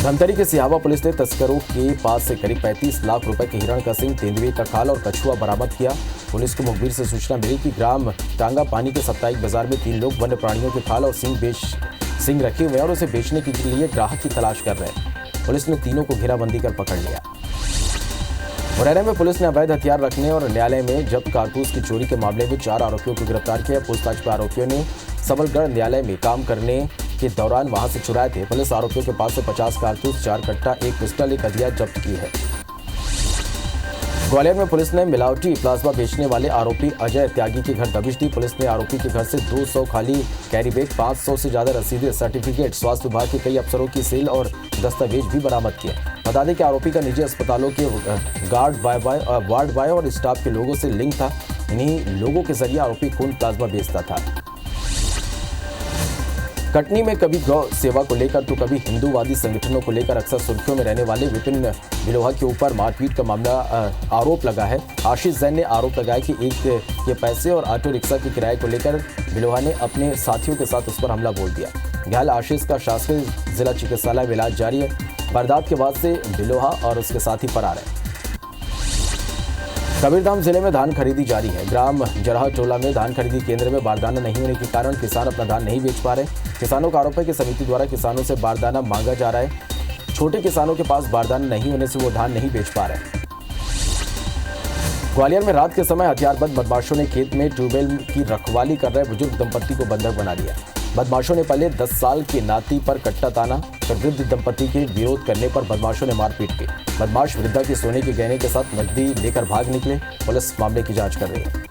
धमतरी के सिहावा पुलिस ने तस्करों के पास से करीब 35 लाख रुपए के हिरण का सिंग, तेंदुए का खाल और कछुआ बरामद किया। पुलिस को मुखबिर से सूचना मिली कि ग्राम टांगा पानी के साप्ताहिक बाजार में 3 लोग वन्य प्राणियों के खाल और सिंग रखे हुए और उसे बेचने के लिए ग्राहक की तलाश कर रहे हैं। पुलिस ने तीनों को घेराबंदी कर पकड़ लिया। मुरैना में पुलिस ने अवैध हथियार रखने और न्यायालय में जब्त कारतूस की चोरी के मामले में 4 आरोपियों को गिरफ्तार किया। पूछताछ में आरोपियों ने सबलगढ़ न्यायालय में काम करने के दौरान वहां से चुराए थे। पुलिस आरोपियों के पास से 50 कारतूस, 4 कट्टा, 1 पिस्टल, 1 हथियार जब्त की है। ग्वालियर में पुलिस ने मिलावटी प्लाज्मा बेचने वाले आरोपी अजय त्यागी के घर दबिश दी। पुलिस ने आरोपी के घर से 200 खाली कैरी बैग, 500 से ज्यादा रसीदें, सर्टिफिकेट, स्वास्थ्य विभाग के कई अफसरों की सील और दस्तावेज भी बरामद किए। बता दें कि आरोपी का निजी अस्पतालों के वार्ड बॉय और स्टाफ के लोगों से लिंक था। इन्हीं लोगों के जरिए आरोपी खून प्लाज्मा बेचता था। कटनी में कभी गौ सेवा को लेकर तो कभी हिंदूवादी संगठनों को लेकर अक्सर सुर्खियों में रहने वाले विपिन बिलोहा के ऊपर मारपीट का मामला आरोप लगा है। आशीष जैन ने आरोप लगाया कि एक के पैसे और ऑटो रिक्शा के किराए को लेकर बिलोहा ने अपने साथियों के साथ उस पर हमला बोल दिया। घायल आशीष का शासकीय जिला चिकित्सालय में इलाज जारी है। वारदात के बाद से बिलोहा और उसके साथी फरार है। कबीरधाम जिले में धान खरीदी जारी है। ग्राम जरहा टोला में धान खरीदी केंद्र में बारदाना नहीं होने के कारण किसान अपना धान नहीं बेच पा रहे। किसानों का आरोप है कि समिति द्वारा किसानों से बारदाना मांगा जा रहा है। छोटे किसानों के पास बारदाना नहीं होने से वो धान नहीं बेच पा रहे। ग्वालियर में रात के समय हथियारबंद बदमाशों ने खेत में ट्यूबवेल की रखवाली कर रहे बुजुर्ग दंपति को बंधक बना लिया। बदमाशों ने पहले 10 साल के नाती पर कट्टा ताना, फिर वृद्ध दंपति के विरोध करने पर बदमाशों ने मारपीट की। बदमाश वृद्धा के सोने के गहने के साथ नकदी लेकर भाग निकले। पुलिस मामले की जांच कर रही है।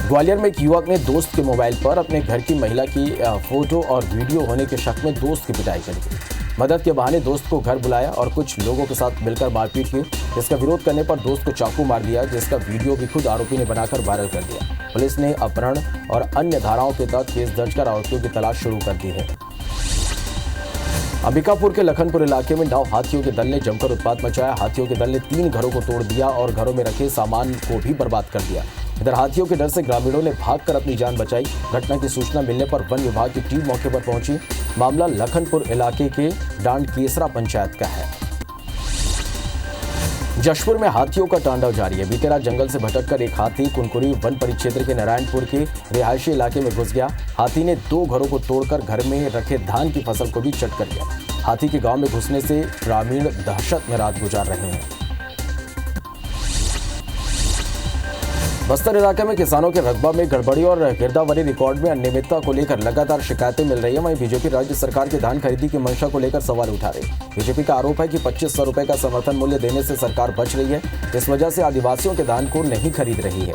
ग्वालियर में एक युवक ने दोस्त के मोबाइल पर अपने घर की महिला की फोटो और वीडियो होने के शक में दोस्त की पिटाई कर दी। मदद के बहाने दोस्त को घर बुलाया और कुछ लोगों के साथ मिलकर मारपीट की। इसका विरोध करने पर दोस्त को चाकू मार दिया, जिसका वीडियो भी खुद आरोपी ने बनाकर वायरल कर दिया। पुलिस ने अपहरण और अन्य धाराओं के तहत केस दर्ज कर आरोपियों की तलाश शुरू कर दी है। अंबिकापुर के लखनपुर इलाके में 9 हाथियों के दल ने जमकर उत्पात मचाया। हाथियों के दल ने 3 घरों को तोड़ दिया और घरों में रखे सामान को भी बर्बाद कर दिया। इधर हाथियों के डर से ग्रामीणों ने भागकर अपनी जान बचाई। घटना की सूचना मिलने पर वन विभाग की टीम मौके पर पहुंची। मामला लखनपुर इलाके के डांड केसरा पंचायत का है। जशपुर में हाथियों का तांडव जारी है। बीते रात जंगल से भटककर एक हाथी कुनकुरी वन परिक्षेत्र के नारायणपुर के रिहायशी इलाके में घुस गया। हाथी ने 2 घरों को तोड़कर घर में रखे धान की फसल को भी चट कर दिया। हाथी के गांव में घुसने से ग्रामीण दहशत में रात गुजार रहे हैं। बस्तर इलाके में किसानों के रकबा में गड़बड़ी और गिरदावरी रिकॉर्ड में अनियमितता को लेकर लगातार शिकायतें मिल रही है। वहीं बीजेपी राज्य सरकार की धान खरीदी की मंशा को लेकर सवाल उठा रही है। बीजेपी का आरोप है कि 2500 रुपए का समर्थन मूल्य देने से सरकार बच रही है। इस वजह से आदिवासियों के धान को नहीं खरीद रही है।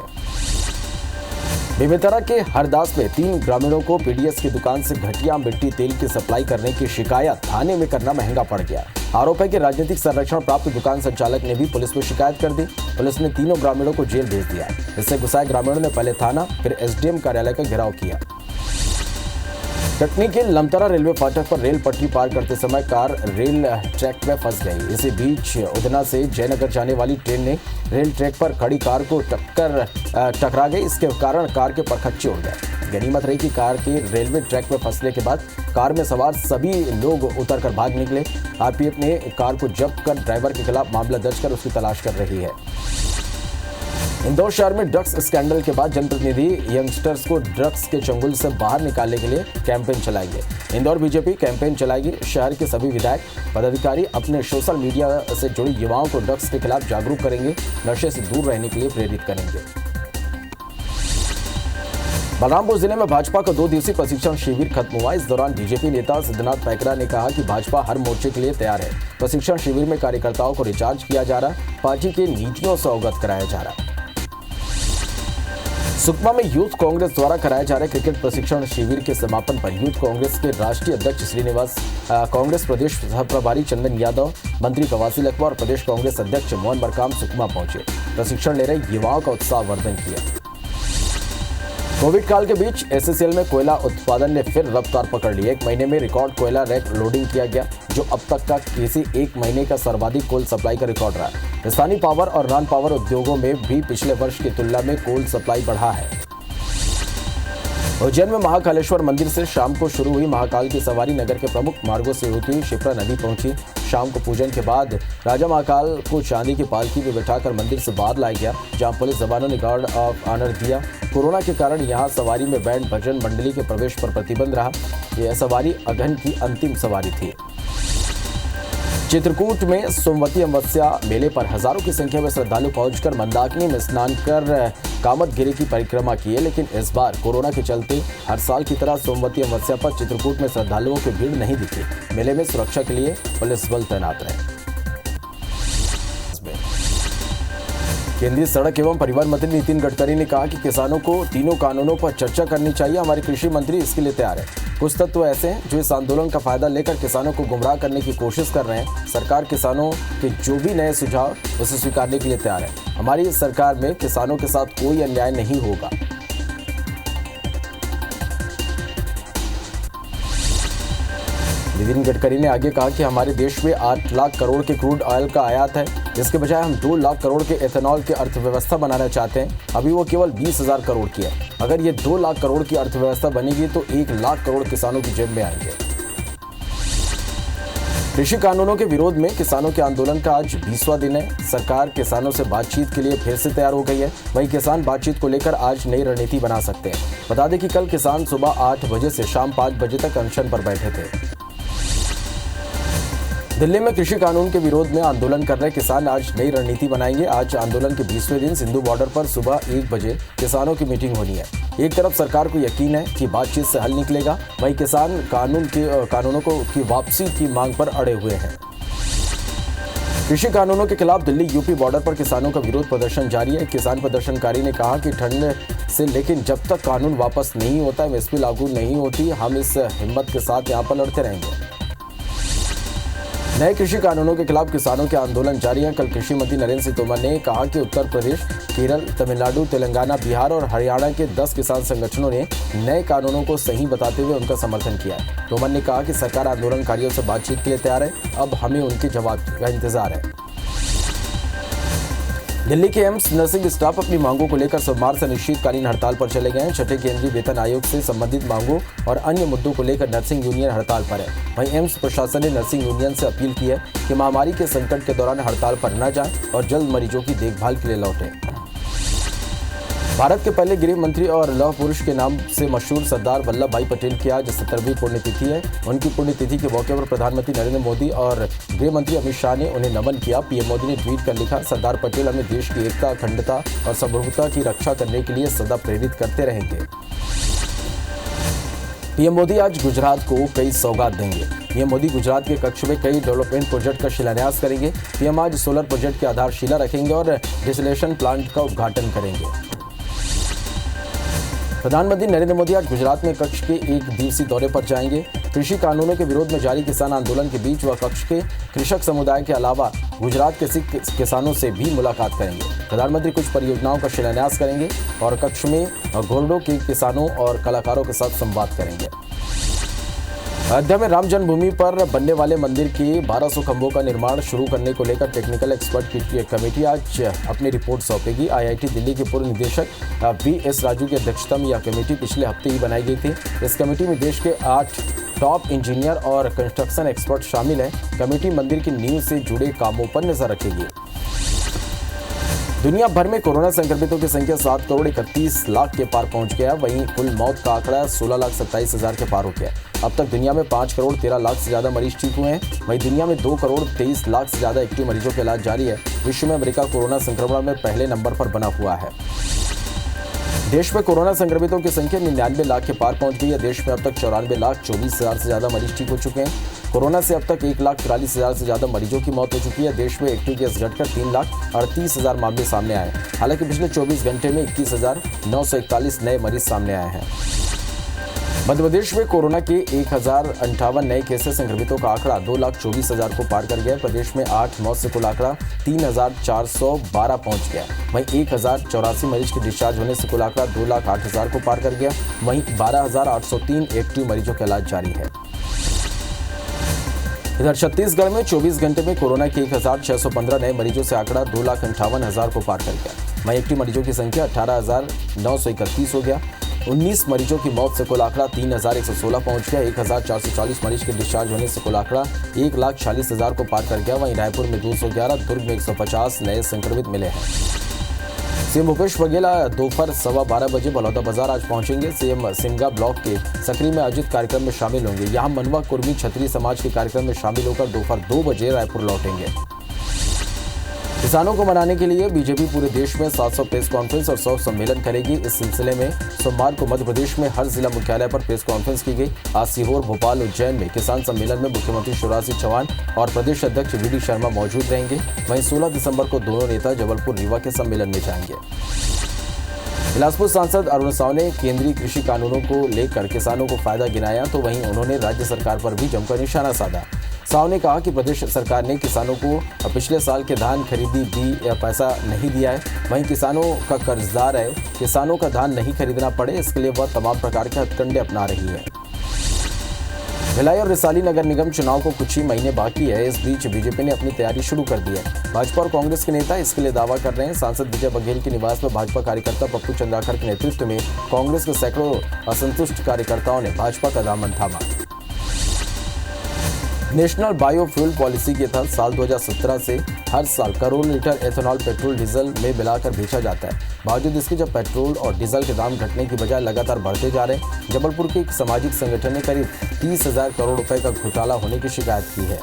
बेमेतरा के हरदास में 3 ग्रामीणों को पीडीएस की दुकान से घटिया मिट्टी तेल की सप्लाई करने की शिकायत थाने में करना महंगा पड़ गया। आरोप है कि राजनीतिक संरक्षण प्राप्त दुकान संचालक ने भी पुलिस में शिकायत कर दी। पुलिस ने तीनों ग्रामीणों को जेल भेज दिया। इससे गुस्साए ग्रामीणों ने पहले थाना फिर एसडीएम कार्यालय का घेराव किया। कटनी के लमतरा रेलवे फाटक पर रेल पटरी पार करते समय कार रेल ट्रैक में फंस गई। इसी बीच उधना से जयनगर जाने वाली ट्रेन ने रेल ट्रैक पर खड़ी कार को टकरा गई। इसके कारण कार के परखच्चे उड़ गए। गनीमत रही कि कार के रेलवे ट्रैक में फंसने के बाद कार में सवार सभी लोग उतरकर भाग निकले। आरपीएफ ने कार को जब्त कर ड्राइवर के खिलाफ मामला दर्ज कर उसकी तलाश कर रही है। इंदौर शहर में ड्रग्स स्कैंडल के बाद जनप्रतिनिधि यंगस्टर्स को ड्रग्स के चंगुल से बाहर निकालने के लिए कैंपेन चलाएंगे। इंदौर बीजेपी कैंपेन चलाएगी। शहर के सभी विधायक पदाधिकारी अपने सोशल मीडिया से जुड़े युवाओं को ड्रग्स के खिलाफ जागरूक करेंगे, नशे से दूर रहने के लिए प्रेरित करेंगे। बलरामपुर जिले में भाजपा का 2 दिवसीय प्रशिक्षण शिविर खत्म हुआ। इस दौरान बीजेपी नेता सिद्धनाथ पैकरा ने कहा कि भाजपा हर मोर्चे के लिए तैयार है। प्रशिक्षण शिविर में कार्यकर्ताओं को रिचार्ज किया जा रहा है, पार्टी की नीतियों से अवगत कराया जा रहा है। सुकमा में यूथ कांग्रेस द्वारा कराए जा रहे क्रिकेट प्रशिक्षण शिविर के समापन पर यूथ कांग्रेस के राष्ट्रीय अध्यक्ष श्रीनिवास, कांग्रेस प्रदेश सह प्रभारी चंदन यादव, मंत्री कवासी लखवा और प्रदेश कांग्रेस अध्यक्ष मोहन मरकाम सुकमा पहुंचे। प्रशिक्षण ले रहे युवाओं का उत्साहवर्धन किया। कोविड काल के बीच एसएसएल में कोयला उत्पादन ने फिर रफ्तार पकड़ ली। 1 महीने में रिकॉर्ड कोयला रैक लोडिंग किया गया, जो अब तक का किसी एक महीने का सर्वाधिक कोल सप्लाई का रिकॉर्ड रहा। स्थानीय पावर और नॉन पावर उद्योगों में भी पिछले वर्ष की तुलना में कोल सप्लाई बढ़ा है। उज्जैन में महाकालेश्वर मंदिर से शाम को शुरू हुई महाकाल की सवारी नगर के प्रमुख मार्गों से होती हुई शिप्रा नदी पहुंची। शाम को पूजन के बाद राजा महाकाल को चांदी की पालकी में बिठाकर मंदिर से बाहर लाया गया, जहां पुलिस जवानों ने गार्ड ऑफ ऑनर दिया। कोरोना के कारण यहां सवारी में बैंड भजन मंडली के प्रवेश पर प्रतिबंध रहा। यह सवारी अगहन की अंतिम सवारी थी। चित्रकूट में सोमवती अमावस्या मेले पर हजारों की संख्या में श्रद्धालु पहुंचकर मंदाकिनी में स्नान कर कामदगिरी की परिक्रमा की है। लेकिन इस बार कोरोना के चलते हर साल की तरह सोमवती अमावस्या पर चित्रकूट में श्रद्धालुओं की भीड़ नहीं दिखी। मेले में सुरक्षा के लिए पुलिस बल तैनात रहे। केंद्रीय सड़क एवं परिवहन मंत्री नितिन गडकरी ने कहा कि किसानों को तीनों कानूनों पर चर्चा करनी चाहिए। हमारे कृषि मंत्री इसके लिए तैयार है। कुछ तत्व ऐसे हैं जो इस आंदोलन का फायदा लेकर किसानों को गुमराह करने की कोशिश कर रहे हैं। सरकार किसानों के जो भी नए सुझाव उसे स्वीकारने के लिए तैयार है। हमारी सरकार में किसानों के साथ कोई अन्याय नहीं होगा। नितिन गडकरी ने आगे कहा कि हमारे देश में 8 लाख करोड़ के क्रूड ऑयल का आयात है। इसके बजाय हम 2 लाख करोड़ के एथेनॉल की अर्थव्यवस्था बनाना चाहते हैं। अभी वो केवल 20,000 करोड़ की है। अगर ये 2 लाख करोड़ की अर्थव्यवस्था बनेगी तो 1 लाख करोड़ किसानों की जेब में आएंगे। कृषि कानूनों के विरोध में किसानों के आंदोलन का आज 20वां दिन है। सरकार किसानों से बातचीत के लिए फिर से तैयार हो गई है। वहीं किसान बातचीत को लेकर आज नई रणनीति बना सकते हैं। बता दें कि कल किसान सुबह 8 बजे से शाम 5 बजे तक अनशन पर बैठे थे। दिल्ली में कृषि कानून के विरोध में आंदोलन कर रहे किसान आज नई रणनीति बनाएंगे। आज आंदोलन के 20वें दिन सिंधु बॉर्डर पर सुबह 1 बजे किसानों की मीटिंग होनी है। एक तरफ सरकार को यकीन है कि बातचीत से हल निकलेगा, वहीं किसान कानूनों की वापसी की मांग पर अड़े हुए हैं। कृषि कानूनों के खिलाफ दिल्ली यूपी बॉर्डर पर किसानों का विरोध प्रदर्शन जारी है। किसान प्रदर्शनकारी ने कहा कि ठंड से लेकिन जब तक कानून वापस नहीं होता, एमएसपी लागू नहीं होती, हम इस हिम्मत के साथ यहाँ पर लड़ते रहेंगे। नए कृषि कानूनों के खिलाफ किसानों के आंदोलन जारी है। कल कृषि मंत्री नरेंद्र सिंह तोमर ने कहा कि उत्तर प्रदेश, केरल, तमिलनाडु, तेलंगाना, बिहार और हरियाणा के 10 किसान संगठनों ने नए कानूनों को सही बताते हुए उनका समर्थन किया है। तोमर ने कहा कि सरकार आंदोलनकारियों से बातचीत के लिए तैयार है। अब हमें उनके जवाब का इंतजार है। दिल्ली के एम्स नर्सिंग स्टाफ अपनी मांगों को लेकर सोमवार से अनिश्चितकालीन हड़ताल पर चले गए हैं। छठे केंद्रीय वेतन आयोग से संबंधित मांगों और अन्य मुद्दों को लेकर नर्सिंग यूनियन हड़ताल पर है। वहीं एम्स प्रशासन ने नर्सिंग यूनियन से अपील की है कि महामारी के संकट के दौरान हड़ताल पर न जाएं और जल्द मरीजों की देखभाल के लिए लौटें। भारत के पहले गृह मंत्री और लौह पुरुष के नाम से मशहूर सरदार वल्लभ भाई पटेल की आज 70वीं पुण्यतिथि है। उनकी पुण्यतिथि के मौके पर प्रधानमंत्री नरेंद्र मोदी और गृह मंत्री अमित शाह ने उन्हें नमन किया। पीएम मोदी ने ट्वीट कर लिखा, सरदार पटेल हमें देश की एकता, अखंडता और सार्वभौमिकता की रक्षा करने के लिए सदा प्रेरित करते रहेंगे। पीएम मोदी आज गुजरात को कई सौगात देंगे। पीएम मोदी गुजरात के कच्छ में कई डेवलपमेंट प्रोजेक्ट का शिलान्यास करेंगे। पीएम आज सोलर प्रोजेक्ट की आधारशिला रखेंगे और डिसलेशन प्लांट का उद्घाटन करेंगे। प्रधानमंत्री नरेंद्र मोदी आज गुजरात में कच्छ के एक दिवसीय दौरे पर जाएंगे। कृषि कानूनों के विरोध में जारी किसान आंदोलन के बीच वह कच्छ के कृषक समुदाय के अलावा गुजरात के सिख किसानों से भी मुलाकात करेंगे। प्रधानमंत्री कुछ परियोजनाओं का शिलान्यास करेंगे और कच्छ में घोरडों के किसानों और कलाकारों के साथ संवाद करेंगे। अयोध्या में राम जन्मभूमि पर बनने वाले मंदिर के 1200 खंभों का निर्माण शुरू करने को लेकर टेक्निकल एक्सपर्ट की कमेटी आज अपनी रिपोर्ट सौंपेगी। आईआईटी दिल्ली के पूर्व निदेशक वीएस राजू की अध्यक्षता में यह कमेटी पिछले हफ्ते ही बनाई गई थी। इस कमेटी में देश के 8 टॉप इंजीनियर और कंस्ट्रक्शन एक्सपर्ट शामिल हैं। कमेटी मंदिर की नींव से जुड़े कामों पर नजर रखेगी। दुनिया भर में कोरोना संक्रमितों की संख्या 7 करोड़ 31 लाख के पार पहुंच गया। वहीं कुल मौत का आंकड़ा 16 लाख 27 हजार के पार हो गया। अब तक दुनिया में 5 करोड़ 13 लाख से ज्यादा मरीज ठीक हुए हैं। वहीं दुनिया में 2 करोड़ 23 लाख से ज्यादा एक्टिव मरीजों का इलाज जारी है। विश्व में अमेरिका कोरोना संक्रमण में पहले नंबर पर बना हुआ है। देश में कोरोना संक्रमितों की संख्या 99 लाख के पार पहुंच गई है। देश में अब तक 94 लाख 24 हजार से ज्यादा मरीज ठीक हो चुके हैं। कोरोना से अब तक 1 लाख 43 हजार से ज्यादा मरीजों की मौत हो चुकी है। देश में एक्टिव केस घटकर 3 लाख 38 हजार मामले सामने आए। हालांकि पिछले 24 घंटे में 21,941 नए मरीज सामने आए हैं। मध्य प्रदेश में कोरोना के 1058 नए केसेस संक्रमितों का आंकड़ा 2,24,000 को पार कर गया। प्रदेश में 8 मौत से कुल आंकड़ा 3,412 पहुंच गया। वहीं 1,084 मरीज के डिस्चार्ज होने से कुल आंकड़ा 2,08,000 को पार कर गया। वहीं 12,803 एक्टिव मरीजों का इलाज जारी है। इधर छत्तीसगढ़ में 24 घंटे में कोरोना के 1,615 नए मरीजों से आंकड़ा 2,58,000 को पार कर गया। वहीं एक्टिव मरीजों की संख्या 18,931 हो गया। 19 मरीजों की मौत से कुल आंकड़ा 3,116 पहुंच गया। 1,440 मरीज के डिस्चार्ज होने से कुल आंकड़ा 1,40,000 को पार कर गया। वहीं रायपुर में 211, दुर्ग में 150 नए संक्रमित मिले हैं। सीएम भूपेश बघेल दोपहर 12:15 बजे बलौदा बाजार आज पहुंचेंगे। सीएम सिमगा ब्लॉक के सकरी में आयोजित कार्यक्रम में शामिल होंगे। यहां मनवा कुर्मी क्षत्रिय समाज के कार्यक्रम में शामिल होकर दोपहर 2 बजे रायपुर लौटेंगे। किसानों को मनाने के लिए बीजेपी पूरे देश में 700 प्रेस कॉन्फ्रेंस और 100 सम्मेलन करेगी। इस सिलसिले में सोमवार को मध्य प्रदेश में हर जिला मुख्यालय पर प्रेस कॉन्फ्रेंस की गई। आज सीहोर, भोपाल, उज्जैन में किसान सम्मेलन में मुख्यमंत्री शिवराज सिंह चौहान और प्रदेश अध्यक्ष वीडी शर्मा मौजूद रहेंगे। वहीं 16 दिसंबर को दोनों नेता जबलपुर, रीवा के सम्मेलन में जाएंगे। बिलासपुर सांसद अरुण साव ने केंद्रीय कृषि कानूनों को लेकर किसानों को फायदा गिनाया, तो वहीं उन्होंने राज्य सरकार पर भी जमकर निशाना साधा। साव ने कहा कि प्रदेश सरकार ने किसानों को पिछले साल के धान खरीदी भी पैसा नहीं दिया है। वहीं किसानों का कर्जदार है, किसानों का धान नहीं खरीदना पड़े, इसके लिए वह तमाम प्रकार के हथकंडे अपना रही है। भिलाई और रिसाली नगर निगम चुनाव को कुछ ही महीने बाकी है। इस बीच बीजेपी ने अपनी तैयारी शुरू कर दी है। भाजपा और कांग्रेस के नेता इसके लिए दावा कर रहे हैं। सांसद विजय बघेल के निवास में भाजपा कार्यकर्ता पप्पू चंद्राकर के नेतृत्व में कांग्रेस के सैकड़ों असंतुष्ट कार्यकर्ताओं ने भाजपा का दामन थामा। नेशनल बायोफ्यूल पॉलिसी के तहत साल 2017 से हर साल crore litre ethanol petrol diesel में मिलाकर बेचा जाता है। बावजूद इसके जब पेट्रोल और डीजल के दाम घटने की बजाय लगातार बढ़ते जा रहे हैं। जबलपुर के एक सामाजिक संगठन ने करीब 30,000 करोड़ रुपए का घोटाला होने की शिकायत की है।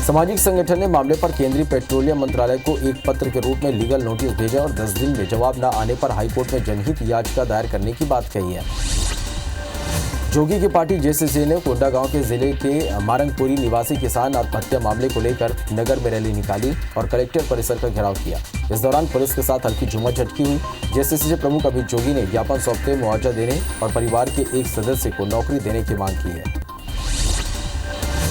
सामाजिक संगठन ने मामले पर केंद्रीय पेट्रोलियम मंत्रालय को एक पत्र के रूप में लीगल नोटिस भेजा और 10 दिन में जवाब न आने पर हाईकोर्ट में जनहित याचिका दायर करने की बात कही है। जोगी की पार्टी जेसीसी ने कोंडागांव के जिले के मारंगपुरी निवासी किसान आत्महत्या मामले को लेकर नगर में रैली निकाली और कलेक्टर परिसर का घेराव किया। इस दौरान पुलिस के साथ हल्की झूमाझटकी हुई। जेसीसी प्रमुख अमित जोगी ने ज्ञापन सौंपते मुआवजा देने और परिवार के एक सदस्य को नौकरी देने की मांग की है।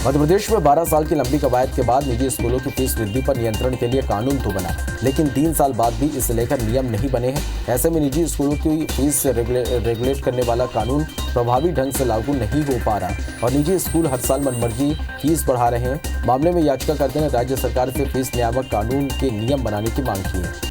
मध्य प्रदेश में 12 साल की लंबी कवायद के बाद निजी स्कूलों की फीस वृद्धि पर नियंत्रण के लिए कानून तो बना, लेकिन 3 साल बाद भी इसे लेकर नियम नहीं बने हैं। ऐसे में निजी स्कूलों की फीस रेगुलेट करने वाला कानून प्रभावी ढंग से लागू नहीं हो पा रहा और निजी स्कूल हर साल मनमर्जी फीस बढ़ा रहे हैं। मामले में याचिकाकर्ता ने राज्य सरकार से फीस नियामक कानून के नियम बनाने की मांग की है।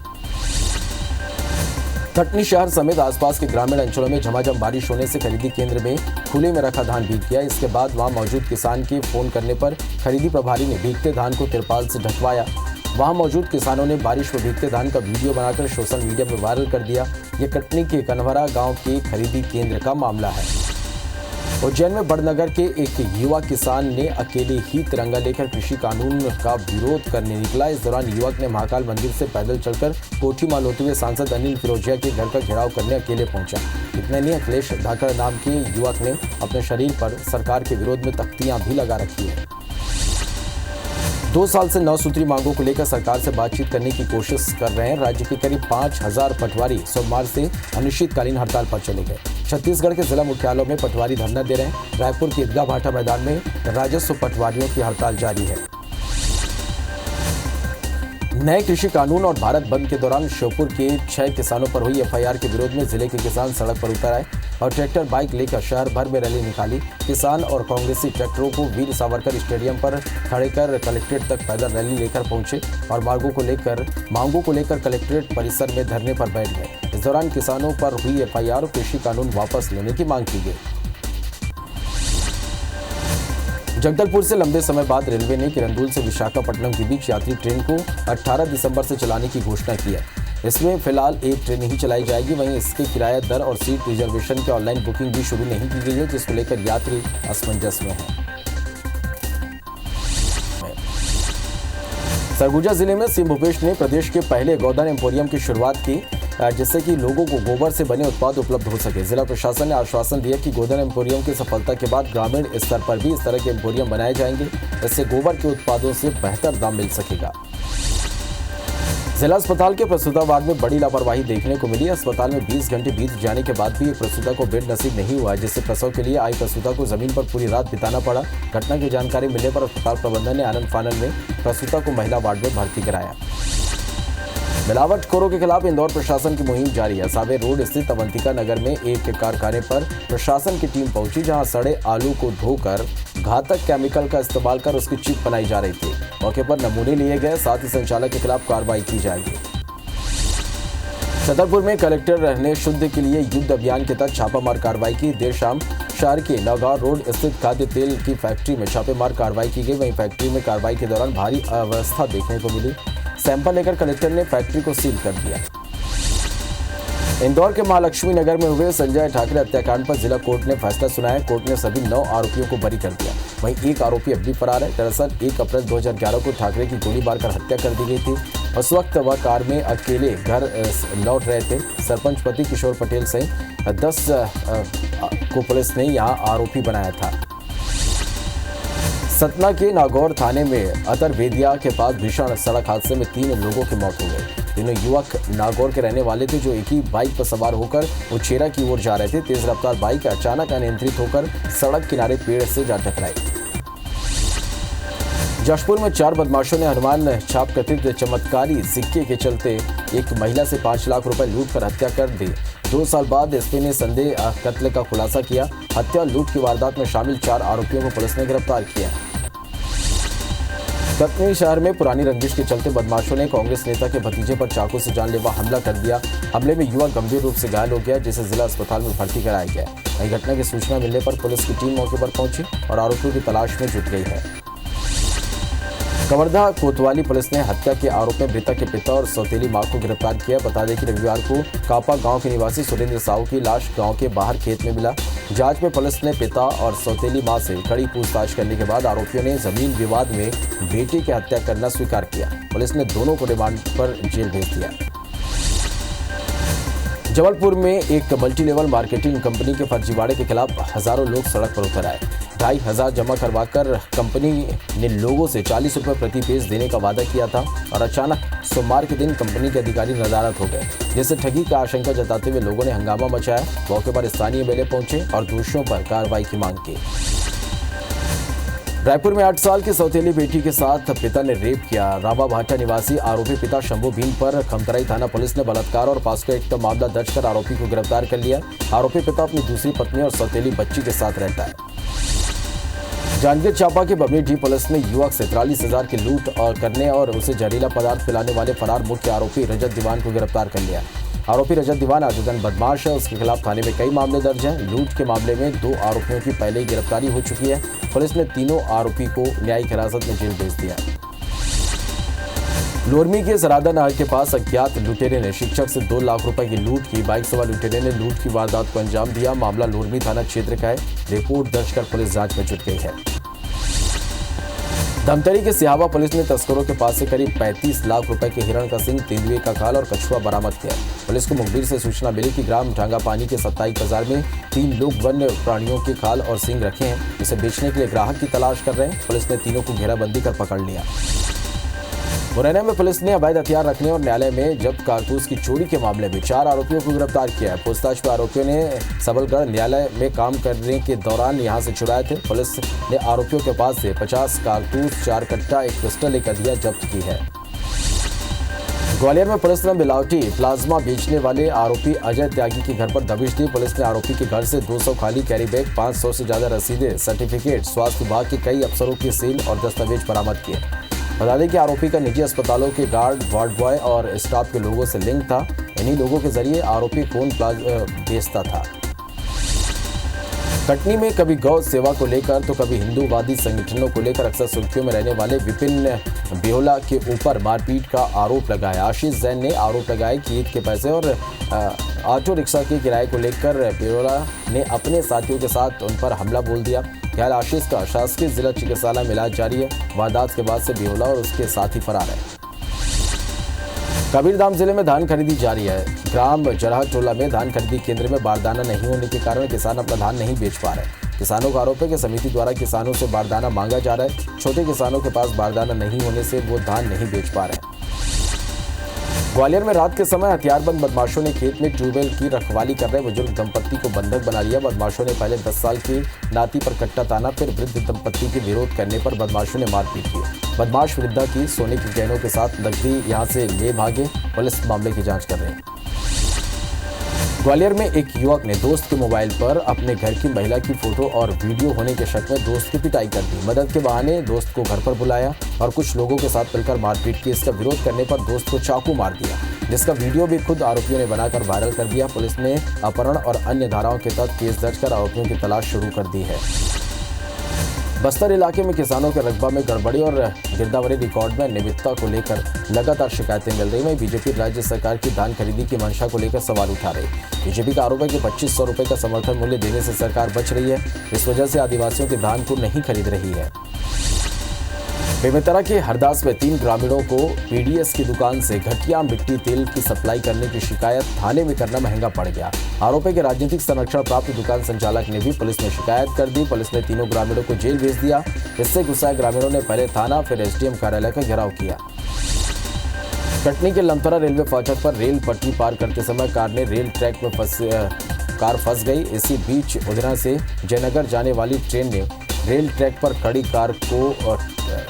कटनी शहर समेत आसपास के ग्रामीण अंचलों में झमाझम बारिश होने से खरीदी केंद्र में खुले में रखा धान भीग गया। इसके बाद वहां मौजूद किसान के फोन करने पर खरीदी प्रभारी ने भीगते धान को तिरपाल से ढकवाया। वहां मौजूद किसानों ने बारिश में भीगते धान का वीडियो बनाकर सोशल मीडिया में वायरल कर दिया। ये कटनी के कन्हवरा गांव के खरीदी केंद्र का मामला है। उज्जैन में बड़नगर के एक युवा किसान ने अकेले ही तिरंगा लेकर कृषि कानून का विरोध करने निकला। इस दौरान युवक ने महाकाल मंदिर से पैदल चलकर कोठी माल होते हुए सांसद अनिल फिरोजिया के घर का घेराव करने अकेले पहुंचा। इतने नहीं, अखिलेश धाकड़ नाम के युवक ने अपने शरीर पर सरकार के विरोध में तख्तियां भी लगा रखी है। 2 साल से 9 सूत्री मांगों को लेकर सरकार से बातचीत करने की कोशिश कर रहे हैं। राज्य के करीब 5000 पटवारी सोमवार से अनिश्चितकालीन हड़ताल पर चले गए। छत्तीसगढ़ के जिला मुख्यालयों में पटवारी धरना दे रहे हैं। रायपुर के ईदगाह भाटा मैदान में राजस्व पटवारियों की हड़ताल जारी है। नए कृषि कानून और भारत बंद के दौरान श्योपुर के 6 किसानों पर हुई एफआईआर के विरोध में जिले के किसान सड़क पर उतर आए और ट्रैक्टर बाइक लेकर शहर भर में रैली निकाली। किसान और कांग्रेसी ट्रैक्टरों को वीर सावरकर स्टेडियम पर खड़े कर कलेक्ट्रेट तक पैदल रैली लेकर पहुंचे और मांगों को लेकर कलेक्ट्रेट परिसर में धरने पर बैठ गए। इस दौरान किसानों पर हुई एफआईआर और कृषि कानून वापस लेने की मांग की गई। जगदलपुर से लंबे समय बाद रेलवे ने किरंदुल से विशाखापट्टनम के बीच यात्री ट्रेन को 18 दिसंबर से चलाने की घोषणा की है। इसमें फिलहाल एक ट्रेन ही चलाई जाएगी। वहीं इसके किराया दर और सीट रिजर्वेशन की ऑनलाइन बुकिंग भी शुरू नहीं की गई है, जिसको लेकर यात्री असमंजस में हैं। सरगुजा जिले में सीएम भूपेश ने प्रदेश के पहले गोधन एम्पोरियम की शुरुआत की, जिससे कि लोगों को गोबर से बने उत्पाद उपलब्ध हो सके। जिला प्रशासन ने आश्वासन दिया कि गोधन एम्पोरियम की सफलता के बाद ग्रामीण स्तर पर भी इस तरह के एम्पोरियम बनाए जाएंगे। इससे गोबर के उत्पादों से बेहतर दाम मिल सकेगा। जिला अस्पताल के प्रसूता वार्ड में बड़ी लापरवाही देखने को मिली। अस्पताल में 20 घंटे बीत जाने के बाद भी एक प्रसूता को बेड नसीब नहीं हुआ, जिससे प्रसव के लिए आई प्रसूता को जमीन पर पूरी रात बिताना पड़ा। घटना की जानकारी मिलने पर अस्पताल प्रबंधन ने आनंद फानन में प्रसूता को महिला वार्ड में भर्ती कराया। मिलावटखोरों के खिलाफ इंदौर प्रशासन की मुहिम जारी है। सावे रोड स्थित अवंतिका नगर में एक कारखाने पर प्रशासन की टीम पहुंची, जहां सड़े आलू को धोकर घातक केमिकल का इस्तेमाल कर उसकी चिप बनाई जा रही थी। मौके पर नमूने लिए गए, साथ ही संचालक के खिलाफ कार्रवाई की जाएगी। छतरपुर में कलेक्टर ने शुद्ध के लिए युद्ध अभियान के तहत छापामार कार्रवाई की। देर शाम शहर के नौगांव रोड स्थित खाद्य तेल की फैक्ट्री में छापेमार कार्रवाई की गई। वहीं फैक्ट्री में कार्रवाई के दौरान भारी अव्यवस्था देखने को मिली। सैंपल लेकर कलेक्टर ने फैक्ट्री को सील कर दिया। इंदौर के महालक्ष्मी नगर में हुए संजय ठाकरे हत्याकांड पर जिला कोर्ट ने फैसला सुनाया। कोर्ट ने सभी 9 आरोपियों को बरी कर दिया। वहीं एक आरोपी अब भी फरार है। दरअसल 1 अप्रैल 2011 को ठाकरे की गोली मारकर हत्या कर दी गई थी। उस वक्त वह कार में अकेले घर लौट रहे थे। सरपंच पति किशोर पटेल से 10 को पुलिस ने यहां आरोपी बनाया था। सतना के नागौर थाने में अतरवेदिया के पास भीषण सड़क हादसे में 3 लोगों की मौत हो गई। तीनों युवक नागौर के रहने वाले थे, जो एक ही बाइक पर सवार होकर उछेरा की ओर जा रहे थे। तेज रफ्तार बाइक अचानक अनियंत्रित होकर सड़क किनारे पेड़ से जा टकराई। जशपुर में 4 बदमाशों ने हनुमान छाप कथित चमत्कारी सिक्के के चलते एक महिला से 5 लाख रुपए लूट कर हत्या कर दी। 2 साल बाद एसपी ने संदेह कत्ल का खुलासा किया। हत्या लूट की वारदात में शामिल 4 आरोपियों को पुलिस ने गिरफ्तार किया। कटनी शहर में पुरानी रंजिश के चलते बदमाशों ने कांग्रेस नेता के भतीजे पर चाकू से जानलेवा हमला कर दिया। हमले में युवक गंभीर रूप से घायल हो गया, जिसे जिला अस्पताल में भर्ती कराया गया। वहीं घटना की सूचना मिलने पर पुलिस की टीम मौके पर पहुंची और आरोपियों की तलाश में जुट गई है। कवर्धा कोतवाली पुलिस ने हत्या के आरोप में मृतक के पिता और सौतेली मां को गिरफ्तार किया। बता दें कि रविवार को कापा गांव के निवासी सुरेंद्र साहू की लाश गांव के बाहर खेत में मिला। जांच में पुलिस ने पिता और सौतेली मां से कड़ी पूछताछ करने के बाद आरोपियों ने जमीन विवाद में बेटे की हत्या करना स्वीकार किया। पुलिस ने दोनों को रिमांड पर जेल भेज दिया। जबलपुर में एक मल्टी लेवल मार्केटिंग कंपनी के फर्जीवाड़े के खिलाफ हजारों लोग सड़क पर उतर आए। 2,500 जमा करवाकर कंपनी ने लोगों से 40 रुपये प्रति पेज देने का वादा किया था और अचानक सोमवार के दिन कंपनी के अधिकारी नदारद हो गए, जिससे ठगी का आशंका जताते हुए लोगों ने हंगामा मचाया। मौके पर स्थानीय मेले पहुंचे और दोषियों पर कार्रवाई की मांग की। रायपुर में 8 साल की सौतेली बेटी के साथ पिता ने रेप किया। रावा भाटा निवासी आरोपी पिता शंभू भीम पर खमतराई थाना पुलिस ने बलात्कार और पॉक्सो एक्ट मामला दर्ज कर आरोपी को गिरफ्तार कर लिया। आरोपी पिता अपनी दूसरी पत्नी और सौतेली बच्ची के साथ रहता है। जांजगीर चांपा के बबनी डी पुलिस ने युवक से 43,000 की लूट करने और उसे जहरीला पदार्थ पिलाने वाले फरार मुख्य आरोपी रजत दीवान को गिरफ्तार कर लिया। आरोपी रजत दीवान आजीवन बदमाश है। उसके खिलाफ थाने में कई मामले दर्ज हैं। लूट के मामले में 2 आरोपियों की पहले ही गिरफ्तारी हो चुकी है। पुलिस ने तीनों आरोपी को न्यायिक हिरासत में जेल भेज दिया। लोरमी के सरादा नहर के पास अज्ञात लुटेरे ने शिक्षक से 2 लाख रुपए की लूट की। बाइक सवार लुटेरे ने लूट की वारदात को अंजाम दिया। मामला लोरमी थाना क्षेत्र का है। रिपोर्ट दर्ज कर पुलिस जांच में जुट गई है। धमतरी के सिहावा पुलिस ने तस्करों के पास से करीब 35 लाख रुपए के हिरण का सिंग, तेंदुए का खाल और कछुआ बरामद किया। पुलिस को मुखबिर से सूचना मिली कि ग्राम ढांगापानी के साप्ताहिक बाजार में 3 लोग वन्य प्राणियों के खाल और सिंग रखे हैं। इसे बेचने के लिए ग्राहक की तलाश कर रहे हैं। पुलिस ने तीनों को घेराबंदी कर पकड़ लिया। मुरैना में पुलिस ने अवैध हथियार रखने और न्यायालय में जब्त कारतूस की चोरी के मामले में 4 आरोपियों को गिरफ्तार किया है। पूछताछ में आरोपियों ने सबलगढ़ न्यायालय में काम करने के दौरान यहां से चुराए थे। पुलिस ने आरोपियों के पास से 50 कारतूस, 4 कट्टा, 1 पिस्टल, 1 हथियार जब्त की है। ग्वालियर में पुलिस ने मिलावटी प्लाज्मा बेचने वाले आरोपी अजय त्यागी के घर पर दबिश दी। पुलिस ने आरोपी के घर से 200 खाली कैरी बैग, 500 से ज्यादा रसीदें, सर्टिफिकेट, स्वास्थ्य विभाग के कई अफसरों की सील और दस्तावेज बरामद किए। बता दें कि आरोपी का निजी अस्पतालों के गार्ड, वार्ड बॉय और स्टाफ के लोगों से लिंक था। इन्हीं लोगों के जरिए आरोपी खून बेचता था। कटनी में कभी गौ सेवा को लेकर तो कभी हिंदूवादी संगठनों को लेकर अक्सर सुर्खियों में रहने वाले विपिन बेहोला के ऊपर मारपीट का आरोप लगाया। आशीष जैन ने आरोप लगाया कि ईद के पैसे और ऑटो रिक्शा के किराए को लेकर बेहोला ने अपने साथियों के साथ उन पर हमला बोल दिया। फिलहाल आशीष का शासकीय जिला चिकित्सालय में इलाज जारी है। वारदात के बाद से बेहोला और उसके साथी फरार है। कबीरधाम जिले में धान खरीदी जारी है। ग्राम जरहा टोला में धान खरीदी केंद्र में बारदाना नहीं होने के कारण किसान अपना धान नहीं बेच पा रहे। किसानों का आरोप है कि समिति द्वारा किसानों से बारदाना मांगा जा रहा है। छोटे किसानों के पास बारदाना नहीं होने से वो धान नहीं बेच पा रहे। ग्वालियर में रात के समय हथियारबंद बदमाशों ने खेत में ट्यूबवेल की रखवाली कर रहे बुजुर्ग दंपत्ति को बंधक बना लिया। बदमाशों ने पहले 10 साल की नाती पर कट्टा ताना, फिर वृद्ध दंपत्ति के विरोध करने पर बदमाशों ने मारपीट की। बदमाश वृद्धा की सोने के गहनों के साथ नकदी यहां से ले भागे। पुलिस मामले की जांच कर रही है। ग्वालियर में एक युवक ने दोस्त के मोबाइल पर अपने घर की महिला की फोटो और वीडियो होने के शक में दोस्त की पिटाई कर दी। मदद के बहाने दोस्त को घर पर बुलाया और कुछ लोगों के साथ मिलकर मारपीट की। इसका विरोध करने पर दोस्त को चाकू मार दिया, जिसका वीडियो भी खुद आरोपियों ने बनाकर वायरल कर दिया। पुलिस ने अपहरण और अन्य धाराओं के तहत केस दर्ज कर आरोपियों की तलाश शुरू कर दी है। बस्तर इलाके में किसानों के रकबा में गड़बड़ी और गिरदावरी रिकॉर्ड में अनियमितता को लेकर लगातार शिकायतें मिल रही हैं। बीजेपी राज्य सरकार की धान खरीदी की मंशा को लेकर सवाल उठा रही है। बीजेपी का आरोप है कि 2500 रुपए का समर्थन मूल्य देने से सरकार बच रही है। इस वजह से आदिवासियों के धान को नहीं खरीद रही है। बेमेतरा के हरदास में 3 ग्रामीणों को पीडीएस की दुकान से घटिया मिट्टी तेल की सप्लाई करने की शिकायत थाने में करना महंगा पड़ गया। आरोप है कि राजनीतिक संरक्षण प्राप्त दुकान संचालक ने भी पुलिस में शिकायत कर दी। पुलिस ने तीनों ग्रामीणों को जेल भेज दिया। इससे गुस्साए ग्रामीणों ने पहले थाना फिर एसडीएम कार्यालय का घेराव किया। कटनी के लमथरा रेलवे फाटक पर रेल पटरी पार करते समय कार ने रेल ट्रैक में फंस गई। इसी बीच उधना से जयनगर जाने वाली ट्रेन ने रेल ट्रैक पर खड़ी कार को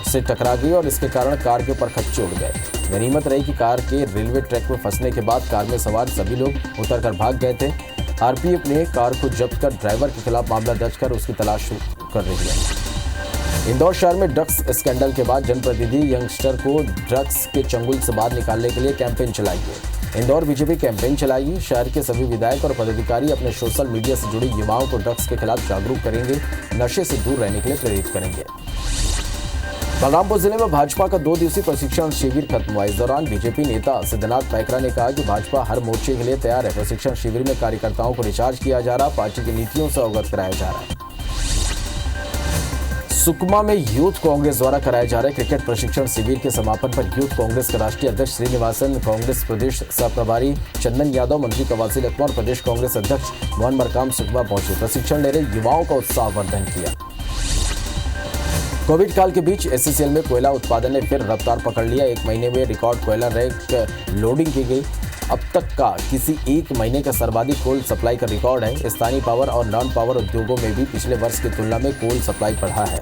से टकरा गई और इसके कारण कार के परखच्चे उड़ गए। गनीमत रही कि कार के रेलवे ट्रैक में फंसने के बाद कार में सवार सभी लोग उतरकर भाग गए थे। आरपीएफ ने कार को जब्त कर ड्राइवर के खिलाफ मामला दर्ज कर उसकी तलाश कर रही है। इंदौर शहर में ड्रग्स स्कैंडल के बाद जनप्रतिनिधि यंगस्टर को ड्रग्स के चंगुल से बाहर निकालने के लिए कैंपेन चलाएंगे। इंदौर बीजेपी कैंपेन चलाएगी। शहर के सभी विधायक और पदाधिकारी अपने सोशल मीडिया से जुड़े युवाओं को ड्रग्स के खिलाफ जागरूक करेंगे, नशे से दूर रहने के लिए प्रेरित करेंगे। बलरामपुर जिले में भाजपा का 2 दिवसीय प्रशिक्षण शिविर खत्म हुआ। इस दौरान बीजेपी नेता सिद्धनाथ पैकरा ने कहा कि भाजपा हर मोर्चे के लिए तैयार है। प्रशिक्षण शिविर में कार्यकर्ताओं को रिचार्ज किया जा रहा, पार्टी की नीतियों से अवगत कराया जा रहा है। सुकमा में यूथ कांग्रेस द्वारा कराए जा रहे क्रिकेट प्रशिक्षण शिविर के समापन पर यूथ कांग्रेस के राष्ट्रीय अध्यक्ष श्रीनिवासन, कांग्रेस प्रदेश सह प्रभारी चंदन यादव, मंत्री कवासी लखमा और प्रदेश कांग्रेस अध्यक्ष मोहन मरकाम सुकमा पहुंचे। प्रशिक्षण ले रहे युवाओं का उत्साहवर्धन किया। कोविड काल के बीच एससीसीएल में कोयला उत्पादन ने फिर रफ्तार पकड़ लिया। 1 महीने में रिकॉर्ड कोयला रैक लोडिंग की गई। अब तक का किसी एक महीने का सर्वाधिक कोल सप्लाई का रिकॉर्ड है। स्थानीय पावर और नॉन पावर उद्योगों में भी पिछले वर्ष की तुलना में कोल सप्लाई बढ़ा है।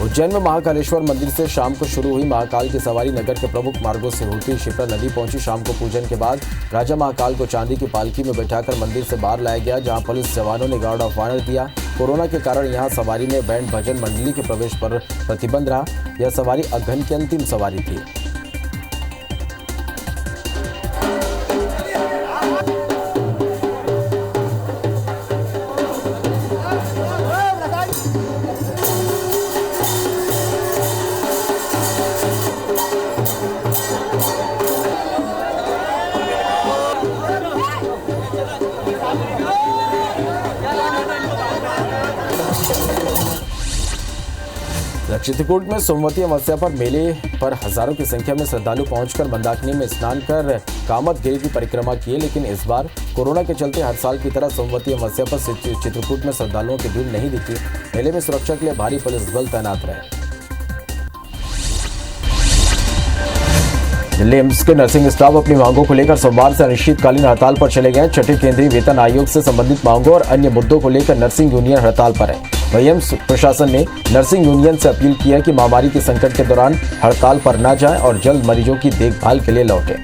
उज्जैन में महाकालेश्वर मंदिर से शाम को शुरू हुई महाकाल की सवारी नगर के प्रमुख मार्गों से होती शिप्रा नदी पहुंची। शाम को पूजन के बाद राजा महाकाल को चांदी की पालकी में बैठाकर मंदिर से बाहर लाया गया, जहां पुलिस जवानों ने गार्ड ऑफ ऑनर दिया। कोरोना के कारण यहां सवारी में बैंड भजन मंडली के प्रवेश पर प्रतिबंध रहा। यह सवारी अगहन की अंतिम सवारी थी। चित्रकूट में सोमवती अमावस्या पर मेले पर हजारों की संख्या में श्रद्धालु पहुंचकर मंदाकिनी में स्नान कर कामदगिरी की परिक्रमा किए, लेकिन इस बार कोरोना के चलते हर साल की तरह सोमवती अमावस्या पर चित्रकूट में श्रद्धालुओं की भीड़ नहीं दिखी। मेले में सुरक्षा के लिए भारी पुलिस बल तैनात रहे। दिल्ली एम्स के नर्सिंग स्टाफ अपनी मांगों को लेकर सोमवार से अनिश्चितकालीन हड़ताल पर चले गए। छठे केंद्रीय वेतन आयोग से संबंधित मांगों और अन्य मुद्दों को लेकर नर्सिंग यूनियन हड़ताल पर है। वहीं एम्स प्रशासन ने नर्सिंग यूनियन से अपील की है कि महामारी के संकट के दौरान हड़ताल पर न जाएं और जल्द मरीजों की देखभाल के लिए लौटें।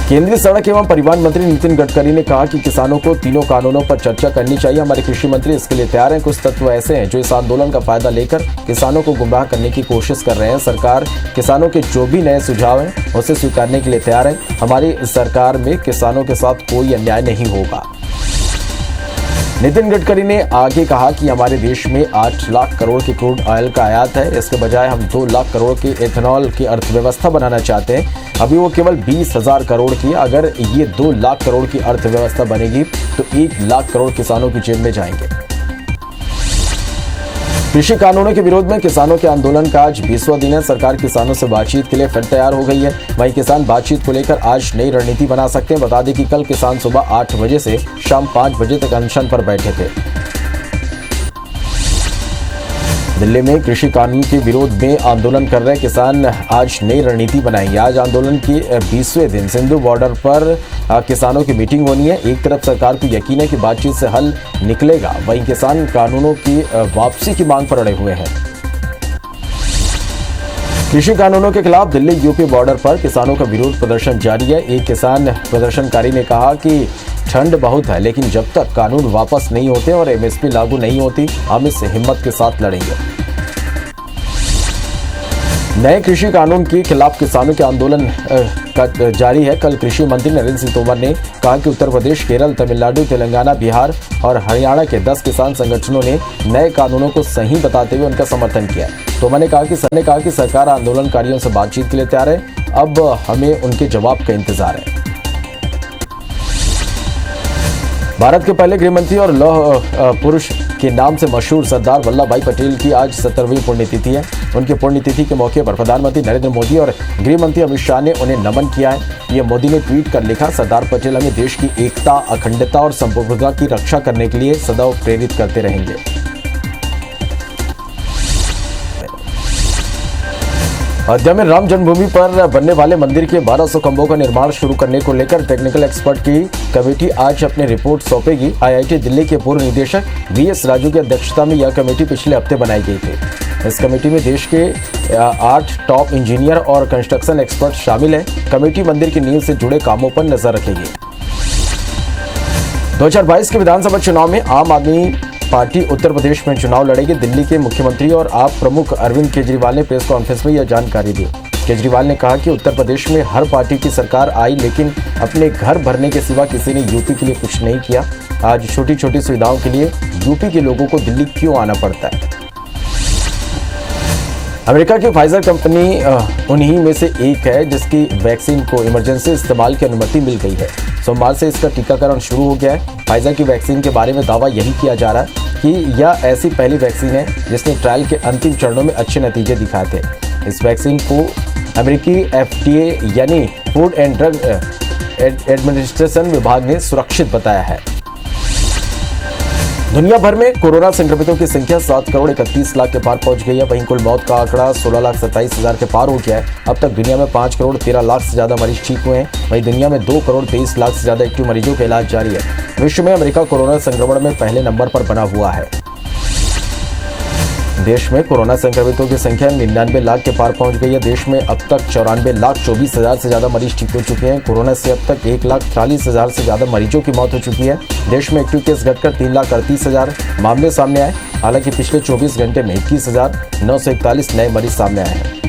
केंद्रीय सड़क एवं परिवहन मंत्री नितिन गडकरी ने कहा कि किसानों को तीनों कानूनों पर चर्चा करनी चाहिए। हमारे कृषि मंत्री इसके लिए तैयार हैं। कुछ तत्व ऐसे हैं जो इस आंदोलन का फायदा लेकर किसानों को गुमराह करने की कोशिश कर रहे हैं। सरकार किसानों के जो भी नए सुझाव हैं उसे स्वीकारने के लिए तैयार है। हमारी सरकार में किसानों के साथ कोई अन्याय नहीं होगा। नितिन गडकरी ने आगे कहा कि हमारे देश में 8 लाख करोड़ के क्रूड ऑयल का आयात है। इसके बजाय हम 2 लाख करोड़ की एथेनॉल की अर्थव्यवस्था बनाना चाहते हैं। अभी वो केवल 20,000 करोड़ की। अगर ये 2 लाख करोड़ की अर्थव्यवस्था बनेगी तो 1 लाख करोड़ किसानों की जेब में जाएंगे। कृषि कानूनों के विरोध में किसानों के आंदोलन का आज 20वां दिन है। सरकार किसानों से बातचीत के लिए फिर तैयार हो गई है। वहीं किसान बातचीत को लेकर आज नई रणनीति बना सकते हैं। बता दें कि कल किसान सुबह 8 बजे से शाम 5 बजे तक अनशन पर बैठे थे। दिल्ली में कृषि कानून के विरोध में आंदोलन कर रहे किसान आज नई रणनीति बनाएंगे। आज आंदोलन के 20वें दिन सिंधु बॉर्डर पर किसानों की मीटिंग होनी है। एक तरफ सरकार को यकीन है कि बातचीत से हल निकलेगा, वहीं किसान कानूनों की वापसी की मांग पर अड़े हुए हैं। कृषि कानूनों के खिलाफ दिल्ली यूपी बॉर्डर पर किसानों का विरोध प्रदर्शन जारी है। एक किसान प्रदर्शनकारी ने कहा कि ठंड बहुत है, लेकिन जब तक कानून वापस नहीं होते और एमएसपी लागू नहीं होती, हम इससे हिम्मत के साथ लड़ेंगे। नए कृषि कानून के खिलाफ किसानों के आंदोलन जारी है। कल कृषि मंत्री नरेंद्र सिंह तोमर ने कहा कि उत्तर प्रदेश, केरल, तमिलनाडु, तेलंगाना, बिहार और हरियाणा के 10 किसान संगठनों ने नए कानूनों को सही बताते हुए उनका समर्थन किया। तोमर ने कहा कि सरकार आंदोलनकारियों से बातचीत के लिए तैयार है। अब हमें उनके जवाब का इंतजार है। भारत के पहले गृहमंत्री और लौह पुरुष के नाम से मशहूर सरदार वल्लभ भाई पटेल की आज 70वीं पुण्यतिथि है। उनकी पुण्यतिथि के मौके पर प्रधानमंत्री नरेंद्र मोदी और गृह मंत्री अमित शाह ने उन्हें नमन किया है। ये मोदी ने ट्वीट कर लिखा, सरदार पटेल हमें देश की एकता, अखंडता और संप्रभुता की रक्षा करने के लिए सदैव प्रेरित करते रहेंगे। अयोध्या में राम जन्मभूमि पर बनने वाले मंदिर के 1200 खंभों का निर्माण शुरू करने को लेकर टेक्निकल एक्सपर्ट की कमेटी आज अपनी रिपोर्ट सौंपेगी। आईआईटी दिल्ली के पूर्व निदेशक वीएस राजू की अध्यक्षता में यह कमेटी पिछले हफ्ते बनाई गई थी। इस कमेटी में देश के 8 टॉप इंजीनियर और कंस्ट्रक्शन एक्सपर्ट शामिल हैं। कमेटी मंदिर की नींव से जुड़े कामों पर नजर रखेगी। 2022 के विधानसभा चुनाव में आम आदमी पार्टी उत्तर प्रदेश में चुनाव लड़ेगी। दिल्ली के मुख्यमंत्री और आप प्रमुख अरविंद केजरीवाल ने प्रेस कॉन्फ्रेंस में यह जानकारी दी। केजरीवाल ने कहा कि उत्तर प्रदेश में हर पार्टी की सरकार आई, लेकिन अपने घर भरने के सिवा किसी ने यूपी के लिए कुछ नहीं किया। आज छोटी छोटी सुविधाओं के लिए यूपी के लोगों को दिल्ली क्यों आना पड़ता है। अमेरिका की फाइजर कंपनी उन्हीं में से एक है जिसकी वैक्सीन को इमरजेंसी इस्तेमाल की अनुमति मिल गई है। सोमवार से इसका टीकाकरण शुरू हो गया है। फाइजर की वैक्सीन के बारे में दावा यही किया जा रहा है कि यह ऐसी पहली वैक्सीन है जिसने ट्रायल के अंतिम चरणों में अच्छे नतीजे दिखाए थे। इस वैक्सीन को अमेरिकी एफडीए यानी फूड एंड ड्रग एडमिनिस्ट्रेशन विभाग ने सुरक्षित बताया है। दुनिया भर में कोरोना संक्रमितों की संख्या 7 करोड़ 31 लाख के पार पहुंच गई है। वहीं कुल मौत का आंकड़ा 16,27,000 के पार हो गया है। अब तक दुनिया में 5 करोड़ 13 लाख से ज्यादा मरीज ठीक हुए हैं। वहीं दुनिया में 2 करोड़ 23 लाख से ज्यादा एक्टिव मरीजों का इलाज जारी है। विश्व में अमेरिका कोरोना संक्रमण में पहले नंबर पर बना हुआ है। देश में कोरोना संक्रमितों की संख्या 99 लाख के पार पहुंच गई है। देश में अब तक 94,24,000 से ज्यादा मरीज ठीक हो चुके हैं। कोरोना से अब तक 1,40,000 से ज्यादा मरीजों की मौत हो चुकी है। देश में एक्टिव केस घटकर 3,38,000 मामले सामने आए। हालांकि पिछले 24 घंटे में 21,941 नए मरीज सामने आए हैं।